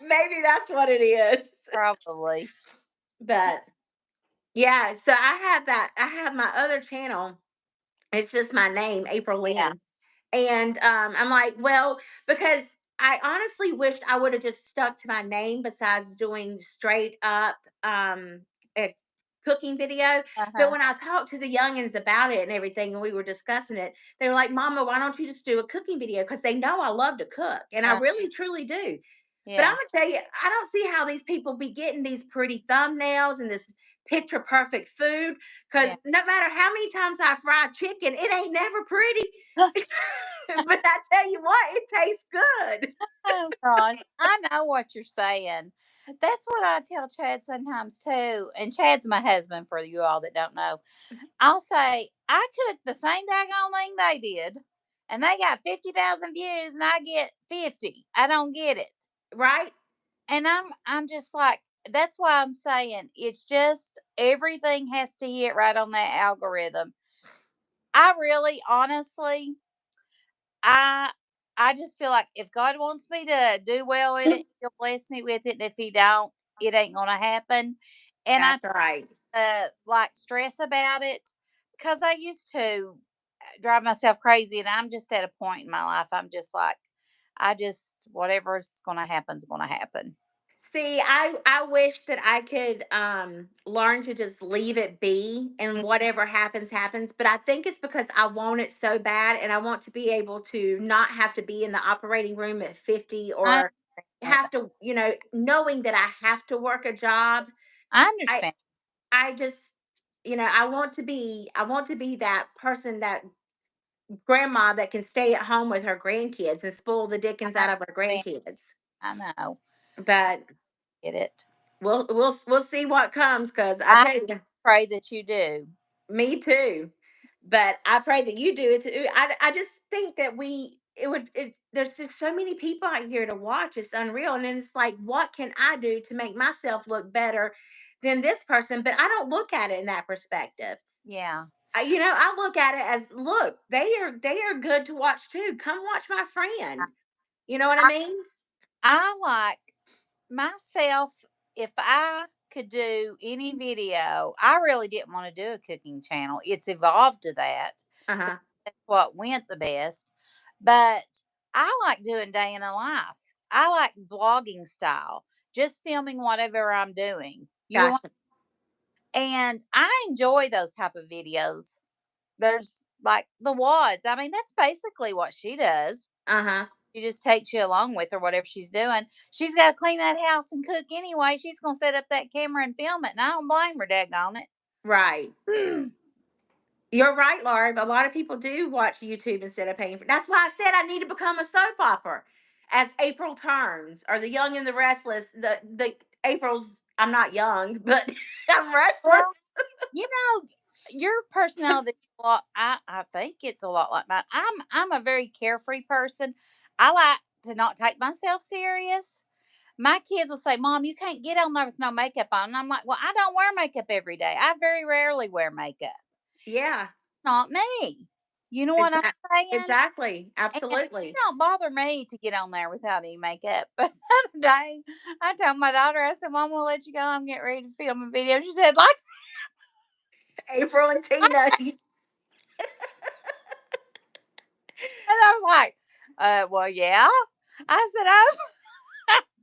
Maybe that's what it is. Probably. But Yeah, so I have that. I have my other channel. It's just my name, April Yeah. Lynn. And I'm like, well, because I honestly wished I would have just stuck to my name besides doing straight up a cooking video. But Uh-huh. when I talked to the youngins about it and everything, and we were discussing it, they were like, Mama, why don't you just do a cooking video? Because they know I love to cook, and I Uh, really truly do. But I'm yeah. gonna tell you, I don't see how these people be getting these pretty thumbnails and this picture perfect food. Because Yeah. no matter how many times I fry chicken, it ain't never pretty. But I tell you what, it tastes good. Oh gosh, I know what you're saying. That's what I tell Chad sometimes too. And Chad's my husband for you all that don't know. I'll say, I cooked the same daggone thing they did, and they got 50,000 views and I get 50. I don't get it. Right? And I'm just like, that's why I'm saying it's just everything has to hit right on that algorithm. I really honestly I I just feel like if God wants me to do well in it, He'll bless me with it. And if He don't, it ain't gonna happen. And I That's right. like stress about it because I used to drive myself crazy, and I'm just at a point in my life. I'm just like, I just whatever's gonna happen's gonna happen. See, I wish that I could learn to just leave it be and Mm, whatever happens happens, but I think it's because I want it so bad and I want to be able to not have to be in the operating room at 50 I or understand have that. to, knowing that I have to work a job. I I understand. I just I want to be that person, that grandma that can stay at home with her grandkids and spoil the dickens I out of her understand. grandkids. I know. I But get it. we'll see what comes, because I I tell you, pray that you do. me too. But I pray that you do it too. I just think that there's just so many people out here to watch. It's unreal. And then it's like, what can I do to make myself look better than this person? But I don't look at it in that perspective. Yeah. I look at it as, look, they are good to watch too. Come watch my friend. You know what I I, mean? I like myself, if I could do any video, I really didn't want to do a cooking channel. It's evolved to that because Uh-huh. that's what went the best. But I like doing day in a life. I like vlogging style, just filming whatever I'm doing. You want, Gotcha. and I enjoy those type of videos. There's like the wads. I mean, that's basically what she does. Uh-huh. She just takes you along with her, whatever she's doing. She's got to clean that house and cook anyway. She's going to set up that camera and film it. And I don't blame her, daggone Right. it. You're right, Laura. A lot of people do watch YouTube instead of paying for. That's why I said I need to become a soap opera, as April turns, or the Young and the Restless. The April's. I'm not young, but I'm Well, restless. you know, your personality is a lot. I think it's a lot like mine. I'm a very carefree person. I like to not take myself serious. My kids will say, "Mom, you can't get on there with no makeup on." And I'm like, "Well, I don't wear makeup every day. I very rarely wear makeup. Yeah, Not me." You know what I'm exactly. saying? Exactly. And it Absolutely. don't bother me to get on there without any makeup. But the other day, I told my daughter, I said, "Mom, we'll let you go. I'm getting ready to film a video." She said, April and like Tina. that. And I was like, well, yeah. I said, "Oh,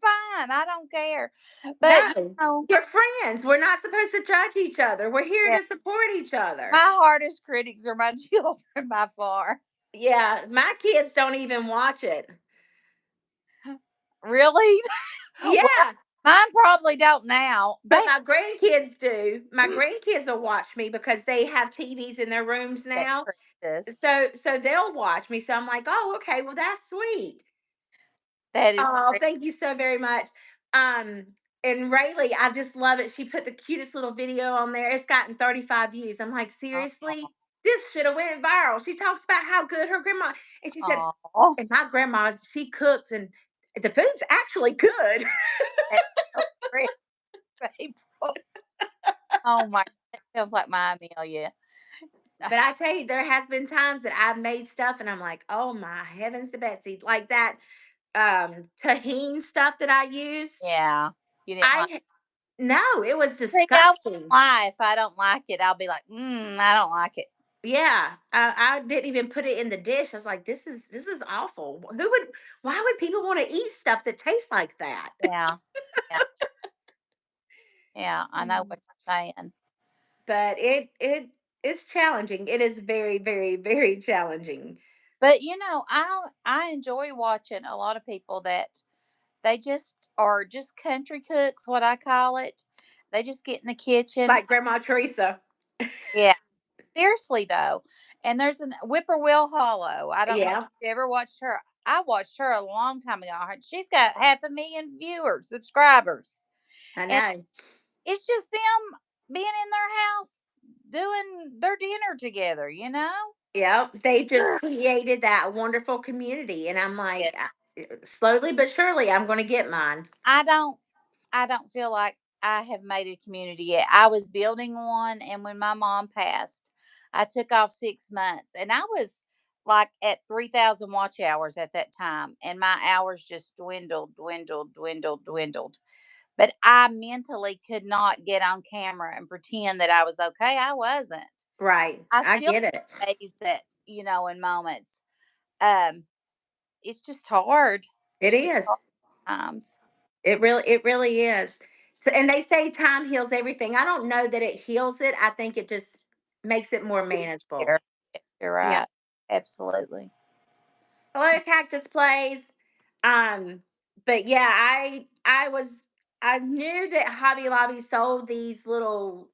fine. I don't care." But, No, know, you're friends. We're not supposed to judge each other. We're here yeah, to support each other. my hardest critics are my children by far. Yeah, my kids don't even watch it. Really? Well, Yeah, mine probably don't now. but my grandkids do. My grandkids will watch me because they have TVs in their rooms That's now. precious. So they'll watch me. So I'm like, oh, okay, well that's sweet. That is Oh, precious. thank you so very much. Um, and Rayleigh, I just love it. She put the cutest little video on there. It's gotten 35 views. I'm like, seriously? This should have went viral. She talks about how good her grandma, and she said, Oh, and my grandma, she cooks and the food's actually good. that's so precious, April. Oh my, that sounds like my Amelia. But I tell you, there has been times that I've made stuff and I'm like, oh my heavens to Betsy, like that tahine stuff that I use. Yeah, you didn't like. I No, it was See, I won't disgusting. lie. If I don't like it, I'll be like, I don't like it. Yeah, I didn't even put it in the dish. I was like, this is awful. Who would? Why would people want to eat stuff that tastes like that? Yeah. Yeah. Yeah. I know Mm. what you're saying. But it is challenging. It is very, very, very challenging. But I enjoy watching a lot of people that they just are just country cooks, what I call it. They just get in the kitchen. Like Grandma Teresa. Yeah. Seriously though. And there's an Whippoorwill Hollow. I don't know if Yeah, you ever watched her. I watched her a long time ago. She's got 500,000 viewers, subscribers. I And know. it's just them being in their house doing their dinner together, you know? Yep, they just created that wonderful community, and I'm Yeah. like, slowly but surely, I'm going to get mine. I don't I don't feel like I have made a community yet. I was building one, and when my mom passed, I took off 6 months, and I was like at 3,000 watch hours at that time, and my hours just dwindled, dwindled, dwindled, dwindled. But I mentally could not get on camera and pretend that I was okay. I wasn't. Right, I I still get it. face that, in moments. Um, it's just hard. It It's just hard is. times. It really is. So, and they say time heals everything. I don't know that it heals it. I think it just makes it more manageable. You're you're Yeah. right. Absolutely. Hello, Cactus Plays. Um, but yeah, I knew that Hobby Lobby sold these little,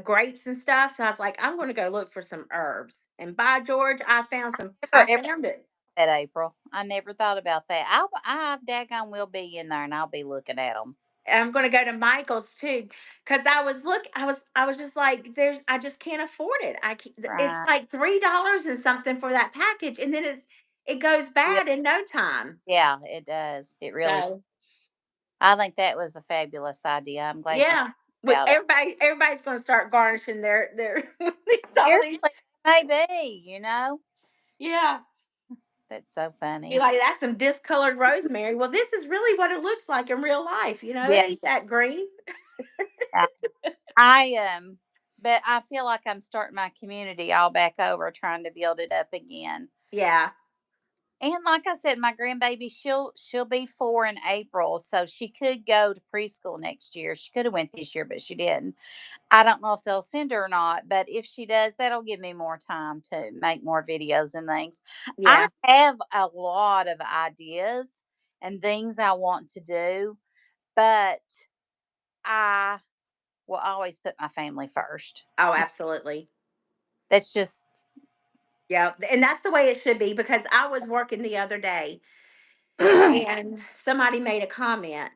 grapes and stuff. So I was like, I'm going to go look for some herbs. And by George, I found some. Never I ever found it. that April. I never thought about that. I daggone will be in there and I'll be looking at them. I'm going to go to Michael's too, because I was just like, I just can't afford it. It's Right. like $3 and something for that package, and then it goes Yeah. bad in no time. Yeah, it does. It really. So I think that was a fabulous idea. I'm glad you yeah, with thought about it. everybody's going to start garnishing their all these. Seriously, maybe. Yeah, That's so be funny. like, that's some discolored rosemary. Well, this is really what it looks like in real life. It Yeah. ain't that green. Yeah. But I feel like I'm starting my community all back over, trying to build it up again. Yeah, And like I said, my grandbaby, she'll be 4 in April, so she could go to preschool next year. She could have went this year, but she didn't. I don't know if they'll send her or not, but if she does, that'll give me more time to make more videos and things. I yeah. have a lot of ideas and things I want to do, but I will always put my family first. Oh, absolutely. That's just Yeah, and that's the way it should be, because I was working the other day and somebody made a comment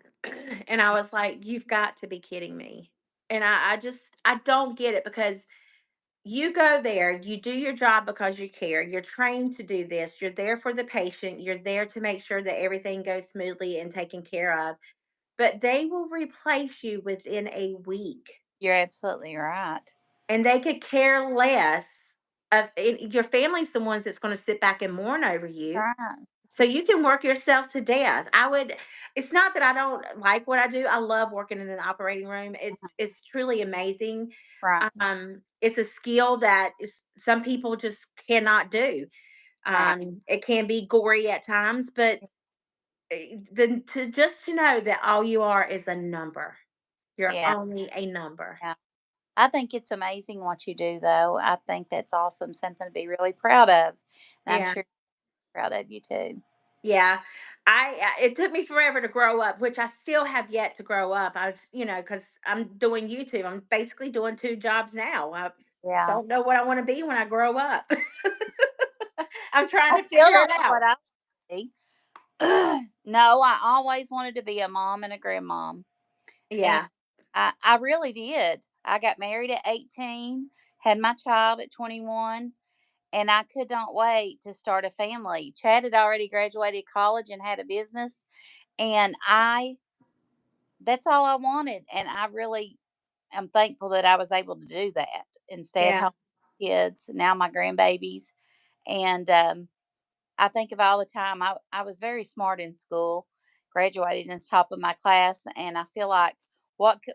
and I was like, you've got to be kidding me. And I don't get it, because you go there, you do your job because you care. You're trained to do this. You're there for the patient. You're there to make sure that everything goes smoothly and taken care of. But they will replace you within a week, you're absolutely right. and they could care less. Your family's the ones that's going to sit back and mourn over you. Right. So you can work yourself to death. It's not that I don't like what I do. I love working in an operating room. It's truly amazing. Right. It's a skill that some people just cannot do. Right. It can be gory at times, but to know that all you are is a number. You're Yeah. only a number. Yeah. I think it's amazing what you do, though. I think that's awesome, something to be really proud of. And I'm Yeah. sure you're proud of you too. Yeah, it took me forever to grow up, which I still have yet to grow up. I was, because I'm doing YouTube. I'm basically doing two jobs now. I Yeah. don't know what I want to be when I grow up. I'm trying I to still figure don't it know what out. I be. No, I always wanted to be a mom and a grandmom. And Yeah, I really did. I got married at 18, had my child at 21, and I could not wait to start a family. Chad had already graduated college and had a business, and that's all I wanted. And I really am thankful that I was able to do that and stay at yeah, home with kids, now my grandbabies. And I think of all the time I was very smart in school, graduated in the top of my class, and I feel like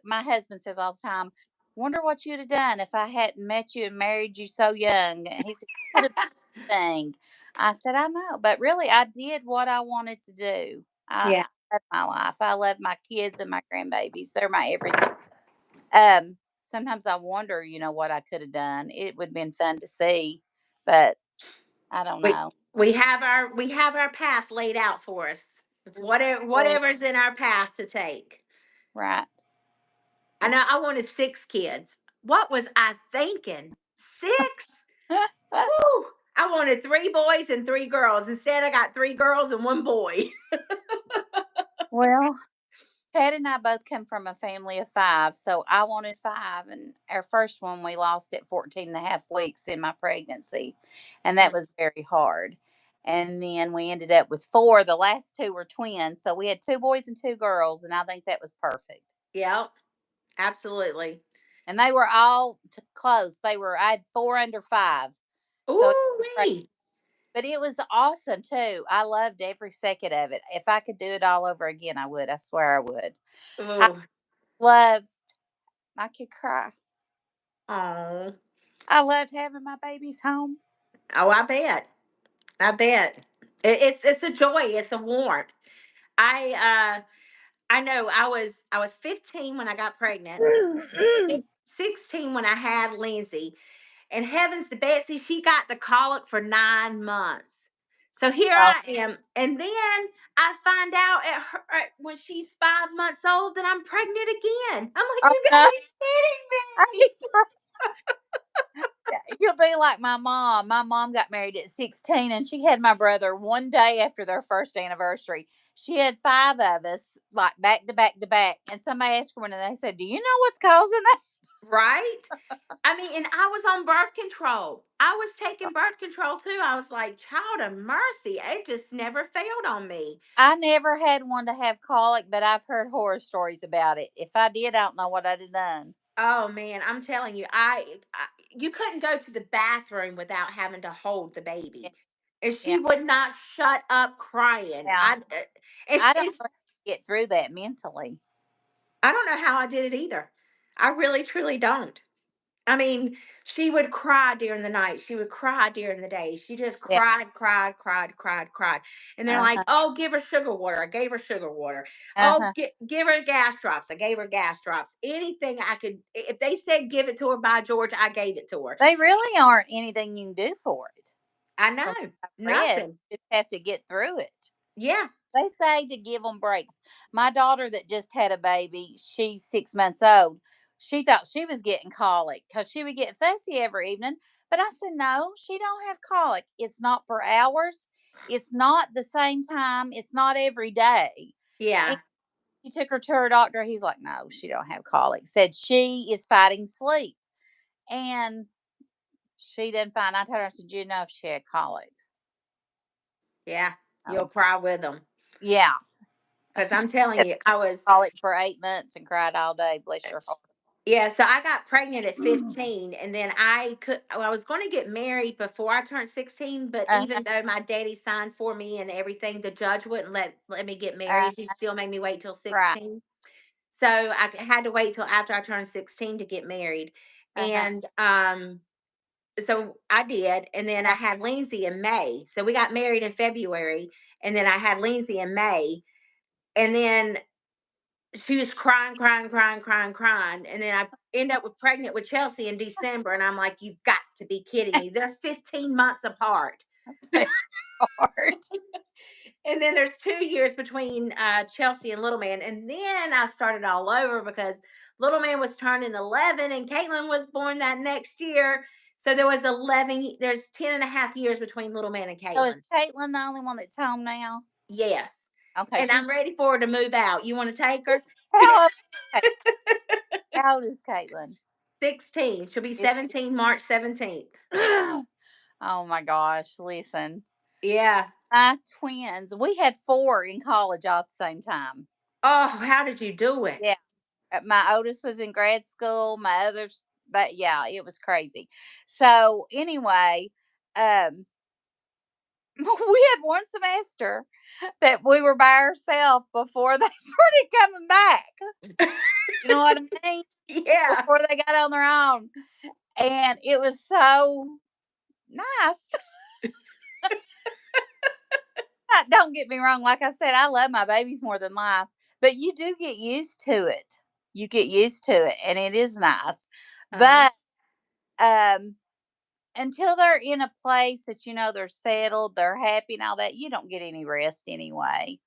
My husband says all the time, "Wonder what you'd have done if I hadn't met you and married you so young." And he said, "You could have thing." I said, "I know, but really, I did what I wanted to do. Yeah. I love my life. I love my kids and my grandbabies. They're my everything." Um, Sometimes I wonder, what I could have done. It would have been fun to see, but I don't We know. we have our path laid out for us. It's Oh, whatever's in our path to take. right. I It's know I wanted 6 kids. What was I thinking? 6? Woo! I wanted 3 boys and 3 girls. Instead, I got 3 girls and 1 boy. well, Chad and I both come from a family of five, so I wanted five, and our first one we lost at 14 and a half weeks in my pregnancy, and that was very hard. And then we ended up with four. The last two were twins, so we had 2 boys and 2 girls, and I think that was perfect. Yep, absolutely. And they were all close. I had four under five, so it Ooh was great. wee. But it was awesome too. I loved every second of it. If I could do it all over again, I would. I swear I would. I Ooh. loved. I could cry. Oh. I loved having my babies home. Oh, I bet. I bet. It's a joy. It's a warmth. I know I was 15 when I got pregnant. 16 when I had Lindsay. And heavens to Betsy, she got the colic for 9 months. So here Oh, I am. And then I find out when she's 5 months old that I'm pregnant again. I'm like, oh you no. gotta be kidding me. You'll be like my mom. My mom got married at 16 and she had my brother one day after their first anniversary. She had five of us, like back to back to back. And somebody asked her one and they said, "Do you know what's causing that?" Right? I mean, and I was on birth control. I was taking birth control too. I was like, child of mercy. It just never failed on me. I never had one to have colic, but I've heard horror stories about it. If I did, I don't know what I'd have done. Oh man, I'm telling you, I you couldn't go to the bathroom without having to hold the Yeah. baby, and Yeah. she would not shut up crying. Yeah. I don't It's know how to get through that mentally. I don't know how I did it either. I really truly don't. I mean, she would cry during the night. She would cry during the day. She just Yeah. cried, cried, cried, cried, cried. And they're like, Uh-huh. "Oh, give her sugar water." I gave her sugar water. Oh, Uh-huh. give her gas drops. I gave her gas drops. Anything I could. If they said give it to her, by George, I gave it to her. They really aren't anything you can do for it. I From know what I've read, nothing. you just have to get through it. Yeah, They say to give them breaks. My daughter that just had a baby, she's 6 months old. She thought she was getting colic because she would get fussy every evening. But I said, no, she don't have colic. It's not for hours. It's not the same time. It's not every day. And yeah, he took her to her doctor. He's like, no, she don't have colic. Said she is fighting sleep. And she didn't find. I told her, I said, you know if she had colic. yeah. You'll Oh, cry with them yeah. because I'm telling you, I was. Colic for 8 months and cried all day. Bless your heart. Yeah, so I got pregnant at Mm. 15 and then I was going to get married before I turned 16, but Uh-huh, even though my daddy signed for me and everything, the judge wouldn't let me get uh, married. He still made me wait till right. 16. So had to wait till after I turned 16 to get married. Uh-huh, And so I did, and then I uh, had Lindsay in May. So we got married in February, and then I had Lindsay in May, and then she was crying, crying, crying, crying, crying. And then I end up with pregnant with Chelsea in December. And I'm like, you've got to be kidding me. They're 15 months apart. bless your heart. And then there's 2 years between Chelsea and Little Man. And then I started all over because Little Man was turning 11 and Caitlin was born that next year. So there's 10 and a half years between Little Man and So is Caitlin. Caitlin the only one that's home now? Yes. Okay, And she's I'm ready for her to move out. You want to take her? how old, how old is Caitlin? 16. She'll be Is 17 March 17th. oh my gosh, listen. Yeah. My twins, we had four in college all at the same time. Oh, how did you do it? Yeah. My oldest was in grad school, my others, but yeah, it was crazy. So anyway, um We had one semester that we were by ourselves before they started coming back. You know what I mean? Yeah. Before they got on their own. And it was so nice. Don't get me wrong. Like I said, I love my babies more than life, but you do get used to it. You get used to it, and it is nice. Uh-huh. But um, until they're in a place that you know they're settled, they're happy, and all that, you don't get any rest anyway.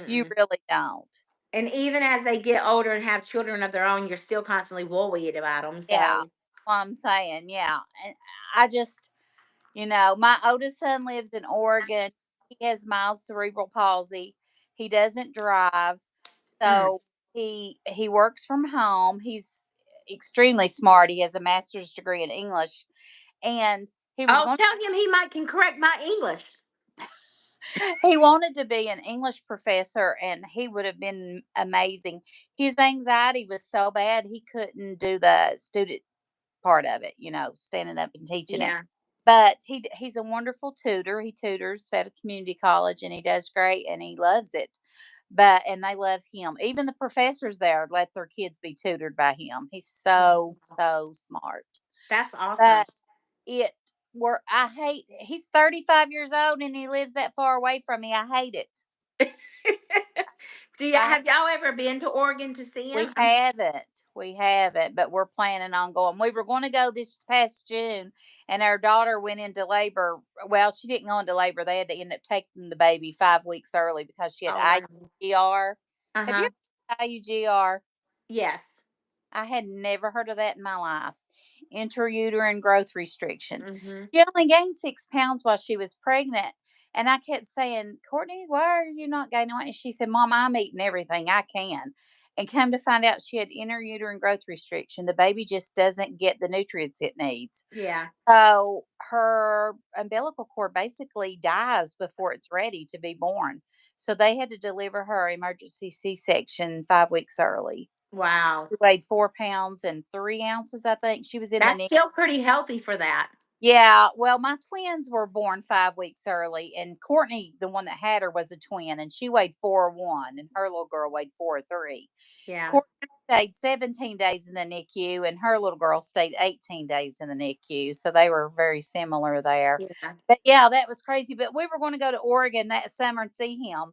You Mm-mm. really don't. And even as they get older and have children of their own, you're still constantly worried about them. Yeah, So, what I'm saying, yeah. And I just, my oldest son lives in Oregon. He has mild cerebral palsy. He doesn't drive, mm. so he works from home. He's extremely smart. He has a master's degree in English, and he was Oh, going. tell him he might can correct my English. He wanted to be an English professor, and he would have been amazing. His anxiety was so bad he couldn't do the student part of it, standing up and teaching it. Yeah. But he's a wonderful tutor. He tutors at a community college, and he does great, and he loves it. And they love him. Even the professors there let their kids be tutored by him. He's so so smart. That's awesome. But it were I hate he's 35 years old and he lives that far away from me. I hate it. Do you I have y'all ever been to Oregon to see him? We haven't. We haven't, but we're planning on going. We were going to go this past June, and our daughter went into labor. Well, she didn't go into labor. They had to end up taking the baby 5 weeks early because she had Oh wow. IUGR. Have you Uh-huh. heard of IUGR? Yes. I had never heard of that in my life. Intrauterine growth restriction. Mm-hmm. She only gained 6 pounds while she was pregnant. And I kept saying, Courtney, why are you not gaining weight? And she said, Mom, I'm eating everything I can. And come to find out she had intrauterine growth restriction. The baby just doesn't get the nutrients it needs. Yeah. So her umbilical cord basically dies before it's ready to be born. So they had to deliver her emergency C section 5 weeks early. Wow. She weighed 4 pounds and 3 ounces, I think. She was in the That's NICU. still pretty healthy for that. Yeah, well, my twins were born 5 weeks early, and Courtney, the one that had her, was a twin, and she weighed 4'1", and her little girl weighed 4'3". Yeah. Courtney stayed 17 days in the NICU, and her little girl stayed 18 days in the NICU, so they were very similar there. Yeah. But yeah, that was crazy. But we were going to go to Oregon that summer and see him.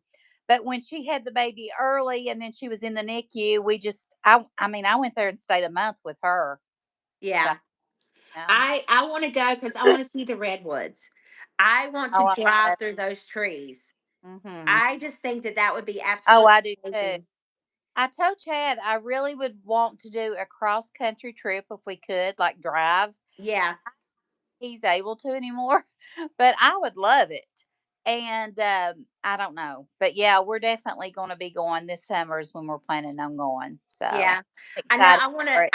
But when she had the baby early, and then she was in the NICU, I went there and stayed a month with her. So, Yeah. yeah. I want to go because I want to see the redwoods. I want to Oh, drive through those trees. mm-hmm. I just think that that would be Oh, absolutely I do too. amazing. I told Chad I really would want to do a cross country trip if we could, like drive. Yeah. He's able to anymore, but I would love it. And I don't know, but yeah, we're definitely going to be going this summer is when we're planning on going. So Yeah. I know excited I want to for it.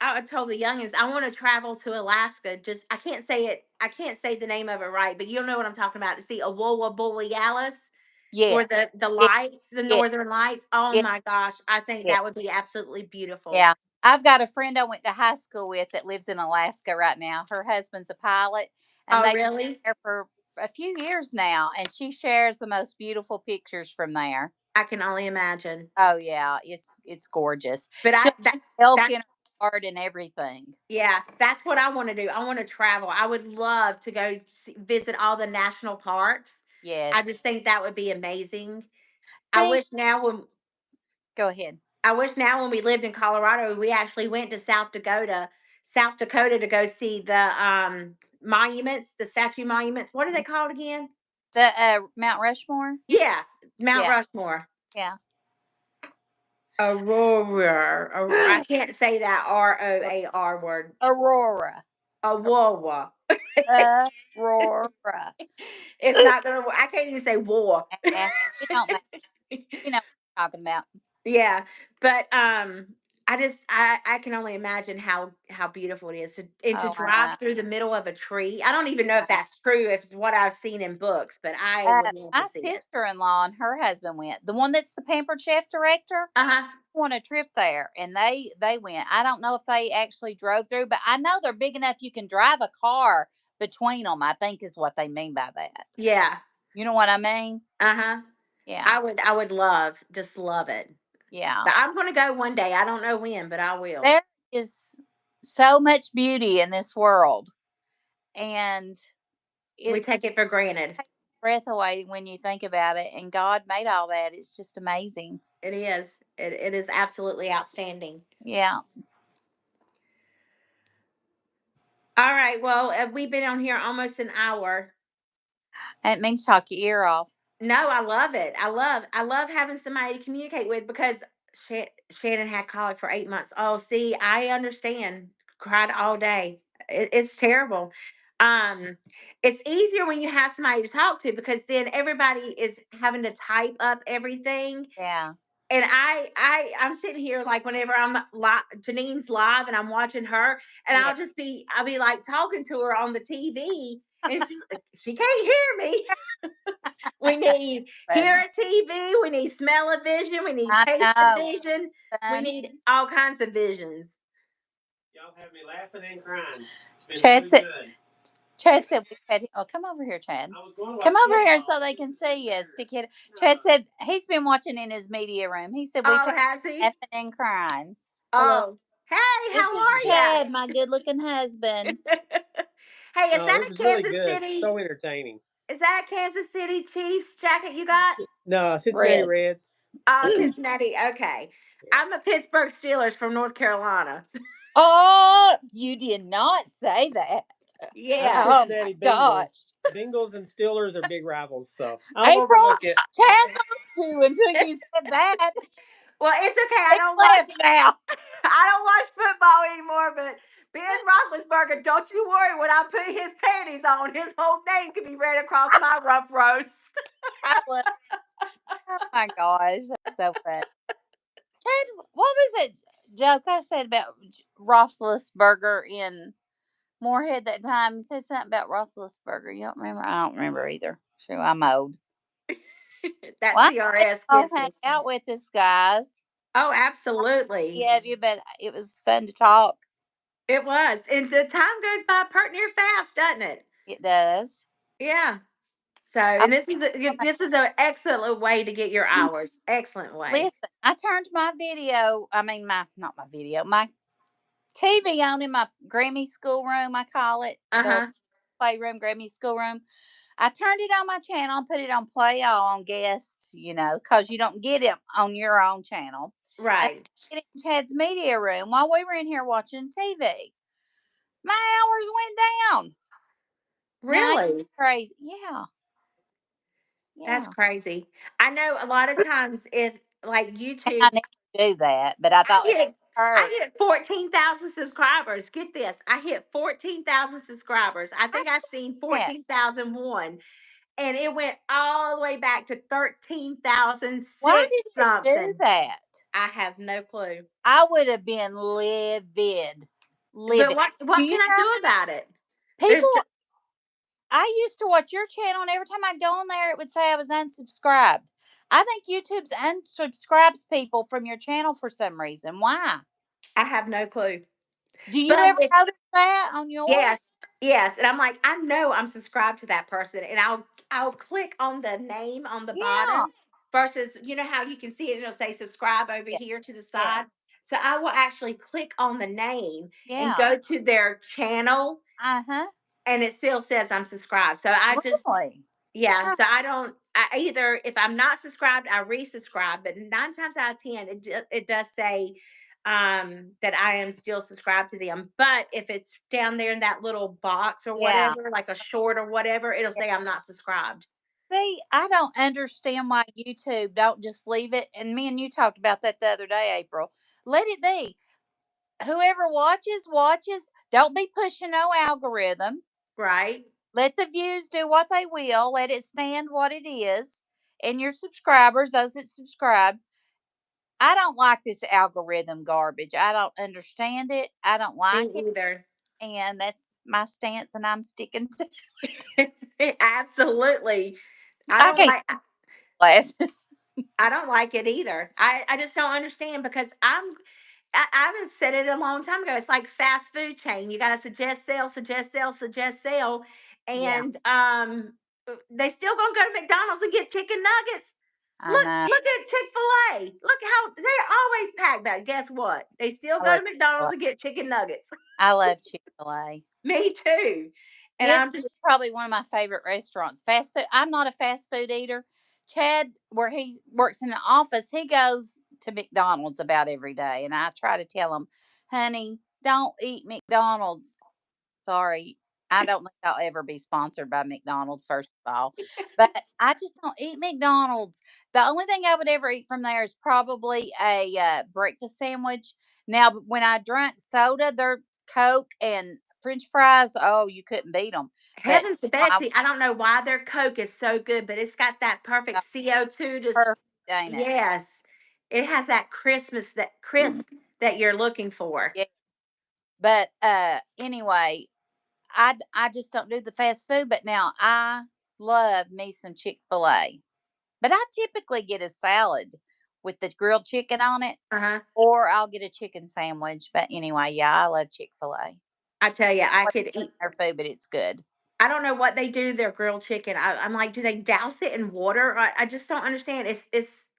I told the youngins I want to travel to Alaska. Just I can't say it. I can't say the name of it right, but you'll know what I'm talking about to see Aurora Borealis or Yes, the yeah, lights, the yeah, northern lights. Oh yeah, my gosh, I think yeah. that would be absolutely beautiful. Yeah. I've got a friend I went to high school with that lives in Alaska right now. Her husband's a pilot, and Oh, they've been really? there for a few years now, and she shares the most beautiful pictures from there. I can only imagine. Oh yeah, it's gorgeous. But She'll elk that in her yard and everything. yeah, that's what I want to do. I want to travel. I would love to go visit all the national parks. I Yes. just think that would be amazing. I See, wish now when go ahead. I wish now when we lived in Colorado, we actually went to South Dakota to go see the monuments, the statue monuments. What are they called again? The Mount Rushmore. Yeah, Mount Yeah, Rushmore. yeah. I can't say that ROAR word. Aurora. Aurora. Aurora. It's not gonna. I can't even say war. It don't matter. You know what I'm talking about. Yeah, but I can only imagine how beautiful it is to Oh, I drive know. through the middle of a tree. I don't even know if that's true, if it's what I've seen in books, but I would love to My see it. sister-in-law and her husband went. The one that's the Pampered Chef director Uh-huh. won a trip there, and they went. I don't know if they actually drove through, but I know they're big enough you can drive a car between them. I think is what they mean by that. Yeah. You know what I mean? Uh-huh. Yeah. I would love, just love it. Yeah. But I'm gonna go one day. I don't know when, but I will. There is so much beauty in this world, and We it take it for granted. takes breath away when you think about it, and God made all that. It's just amazing. It is. It is absolutely outstanding. Yeah. All right. Well, we've been on here almost an hour. And it means talk your ear off. No, I love it. I love having somebody to communicate with because Shannon had colic for 8 months. Oh, see, I understand. Cried all day. It's terrible. Um, it's easier when you have somebody to talk to because then everybody is having to type up everything. Yeah. And I'm sitting here like whenever I'm Janine's live and I'm watching her, and Yeah. I'll be like talking to her on the TV, and she can't hear me. We need hear Funny. a TV, we need smell a vision, we need I taste a know. vision, we Funny. need all kinds of visions. Y'all have me laughing and crying. It's been Chad too said, good. Chad said we had. Oh, come over here, Chad. I was going to Come watch over here football. so they can see you, sticky. No. Chad said he's been watching in his media room. He said we've Oh, had has he? laughing and crying. Hello. Oh, hey, This is how Chad, my good-looking husband. are you? Hey, is No, that it a was really Kansas good. City? So entertaining. Is that a Kansas City Chiefs jacket you got? No, Cincinnati Red. Reds. Oh, Cincinnati. Okay. Yeah. I'm a Pittsburgh Steelers from North Carolina. Oh, you did not say that. I'm Yeah. Oh my Cincinnati gosh. Bengals. Bengals and Steelers are big rivals, so I'll April, overlook it. Chad lost you until you said that. Well, it's okay. He's left now. I don't watch football anymore, but Ben Roethlisberger, don't you worry. When I put his panties on, his whole name can be read across my rough roast. I love, oh my gosh, that's so funny. Chad, what was it joke I said about Roethlisberger in Moorhead that time? You said something about Roethlisberger. You don't remember? I don't remember either. Sure, I'm old. That Well, I CRS all hang kisses. out with us, guys. Oh, absolutely. Yeah, you but it was fun to talk. It was. And the time goes by pert near fast, doesn't it? It does. Yeah. So, I'm and gonna this is an excellent way to get your hours. Excellent way. listen. I turned my video. I mean, my not my video. My TV on in my Grammy schoolroom. I call it Uh the huh. playroom, Grammy schoolroom. I turned it on my channel and put it on play all on guest, because you don't get it on your own channel. And Right. I get it in Chad's media room while we were in here watching TV. My hours went down. Now it's Really? crazy. Yeah, That's yeah. crazy. I know a lot of times if like And I YouTube, never do that, but I thought it hurt. I hit 14,000 subscribers. Get this. I hit 14,000 subscribers. I I think I seen can't. 14,001 and it went all the way back to Why 13,006 did it do something. that? I have no clue. I would have been livid. But Livid. Do what you can I know do about it? There's people? I used to watch your channel, and every time I'd go on there, it would say I was unsubscribed. I think YouTube's unsubscribes people from your channel for some reason. Why? I have no clue. Do you But ever if notice that on yours? yes, yes, and I'm like, I know I'm subscribed to that person, and I'll click on the name on the Yeah, bottom versus you know how you can see it, and it'll say subscribe over yeah, here to the yeah, side. So I will actually click on the name and yeah. go to their channel, Uh huh. and it still says I'm subscribed. So I just Really? yeah, Huh. so I don't. I either if I'm not subscribed, I resubscribe. But 9 times out of 10, it does say that I am still subscribed to them. But if it's down there in that little box or Yeah. whatever, like a short or whatever, it'll Yeah. say I'm not subscribed. See, I don't understand why YouTube don't just leave it. And me and you talked about that the other day, April. Let it be. Whoever watches, watches. Don't be pushing no algorithm. Right? Let the views do what they will. Let it stand what it is. And your subscribers, those that subscribe, I don't like this algorithm garbage. I don't understand it. I don't Me like it. either. And that's my stance, and I'm sticking to Absolutely. I I don't can't like. glasses. I don't like it either. I just don't understand because I haven't said it a long time ago. It's like fast food chain. You got to suggest sale, suggest sale, suggest sale, Yeah. and They still gonna go to McDonald's and get chicken nuggets. I Look, know. look at Chick-fil-A. Look how they always pack that. Guess what? They still I go love to Chick-fil-A. McDonald's and get chicken nuggets. I love Chick-fil-A. Me too. And It's I'm just probably one of my favorite restaurants. Fast food. I'm not a fast food eater. Chad, where he works in the office, he goes to McDonald's about every day, and I try to tell him, "Honey, don't eat McDonald's." Sorry, I don't think I'll ever be sponsored by McDonald's. First of all, but I just don't eat McDonald's. The only thing I would ever eat from there is probably a breakfast sandwich. Now, when I drank soda, their Coke and French fries, oh, you couldn't beat them. But heavens to I Betsy. I don't know why their Coke is so good, but it's got that perfect got CO2. Just perfect, ain't it? yes, it has that Christmas, that crisp that you're looking for. Yeah. But anyway, I just don't do the fast food. But now I love me some Chick-fil-A. But I typically get a salad with the grilled chicken on it, Uh huh. or I'll get a chicken sandwich. But anyway, yeah, I love Chick-fil-A. I tell you, I could eat. Their food, but it's good. I don't know what they do to their grilled chicken. I'm like, do they douse it in water? I just don't understand. It's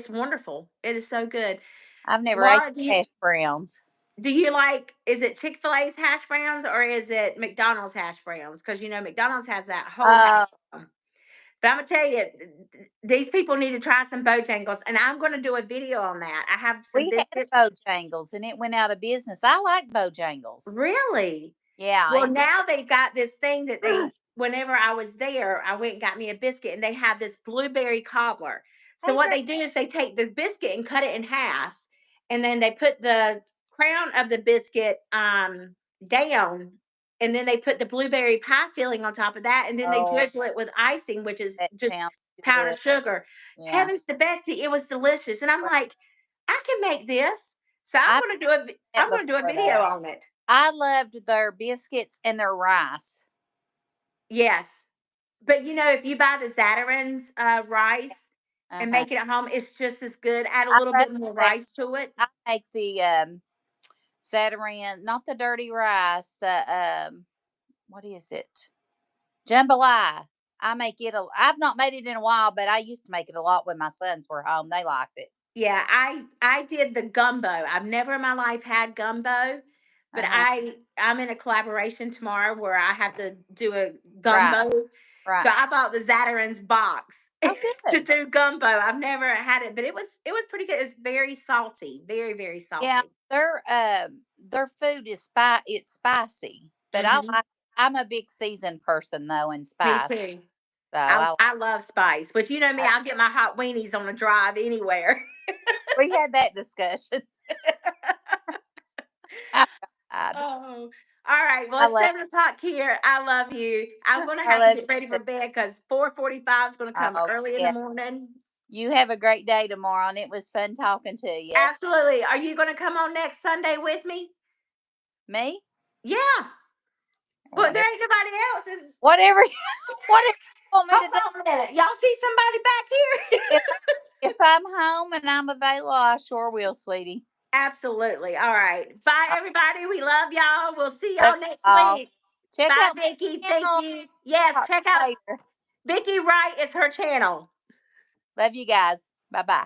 wonderful. It is so good. I've never ate Laura, the hash browns. do you like? Is it Chick Fil A's hash browns or is it McDonald's hash browns? Because McDonald's has that whole hash. Uh, Brown. But I'm gonna tell you, these people need to try some Bojangles, and I'm gonna do a video on that. I have some we had biscuits. a Bojangles, and it went out of business. I like Bojangles. Really? Yeah, Well, it did. now they've got this thing that they whenever I was there, I went and got me a biscuit and they have this blueberry cobbler. So Hey, what girl. they do is they take this biscuit and cut it in half and then they put the crown of the biscuit down and then they put the blueberry pie filling on top of that and then they Oh, drizzle it with icing, which is that just sounds too good. powdered sugar. Yeah, Heavens to Betsy, it was delicious. And I'm like, I can make this. So I've had I'm that gonna do a before video though. on it. I loved their biscuits and their rice. Yes. But if you buy the Zatarain's rice Uh and huh. make it at home, it's just as good. Add a I little love bit more that. rice to it. I make the Zatarain, not the dirty rice. The what is it? Jambalaya. I make it. I've not made it in a while, but I used to make it a lot when my sons were home. They liked it. Yeah, I did the gumbo. I've never in my life had gumbo, but Uh huh. I'm in a collaboration tomorrow where I have to do a Right. gumbo. Right. So I bought the Zatarain's box Oh, to good. do gumbo. I've never had it, but it was pretty good. It was very salty, very very Yeah, salty. their food is it's spicy, but I Hmm. like. I'm a big seasoned person though, in Me spice. too. So I love spice, but you know me, I I'll get my hot weenies on a drive anywhere. we had that discussion. God, Oh, all right. Well, I it's love. 7 o'clock here. I love you. I'm gonna I have to love get ready you. for bed because 4:45 is gonna come Oh early in the yeah. morning. You have a great day tomorrow, and it was fun talking to you. Absolutely. Are you gonna come on next Sunday with me? Me, Yeah. Well, whatever, there ain't nobody else. whatever, whatever you want me to Hold do. on a minute. Y'all see somebody back here? If if I'm home and I'm available, I sure will, sweetie. Absolutely. All right. Bye, I everybody. We love y'all. We'll see love y'all next you all. week. Check Bye, out Vicky. my Thank channel. you. Yes, Talk check to out you later. Vicky Wright is her channel. Love you guys. Bye bye.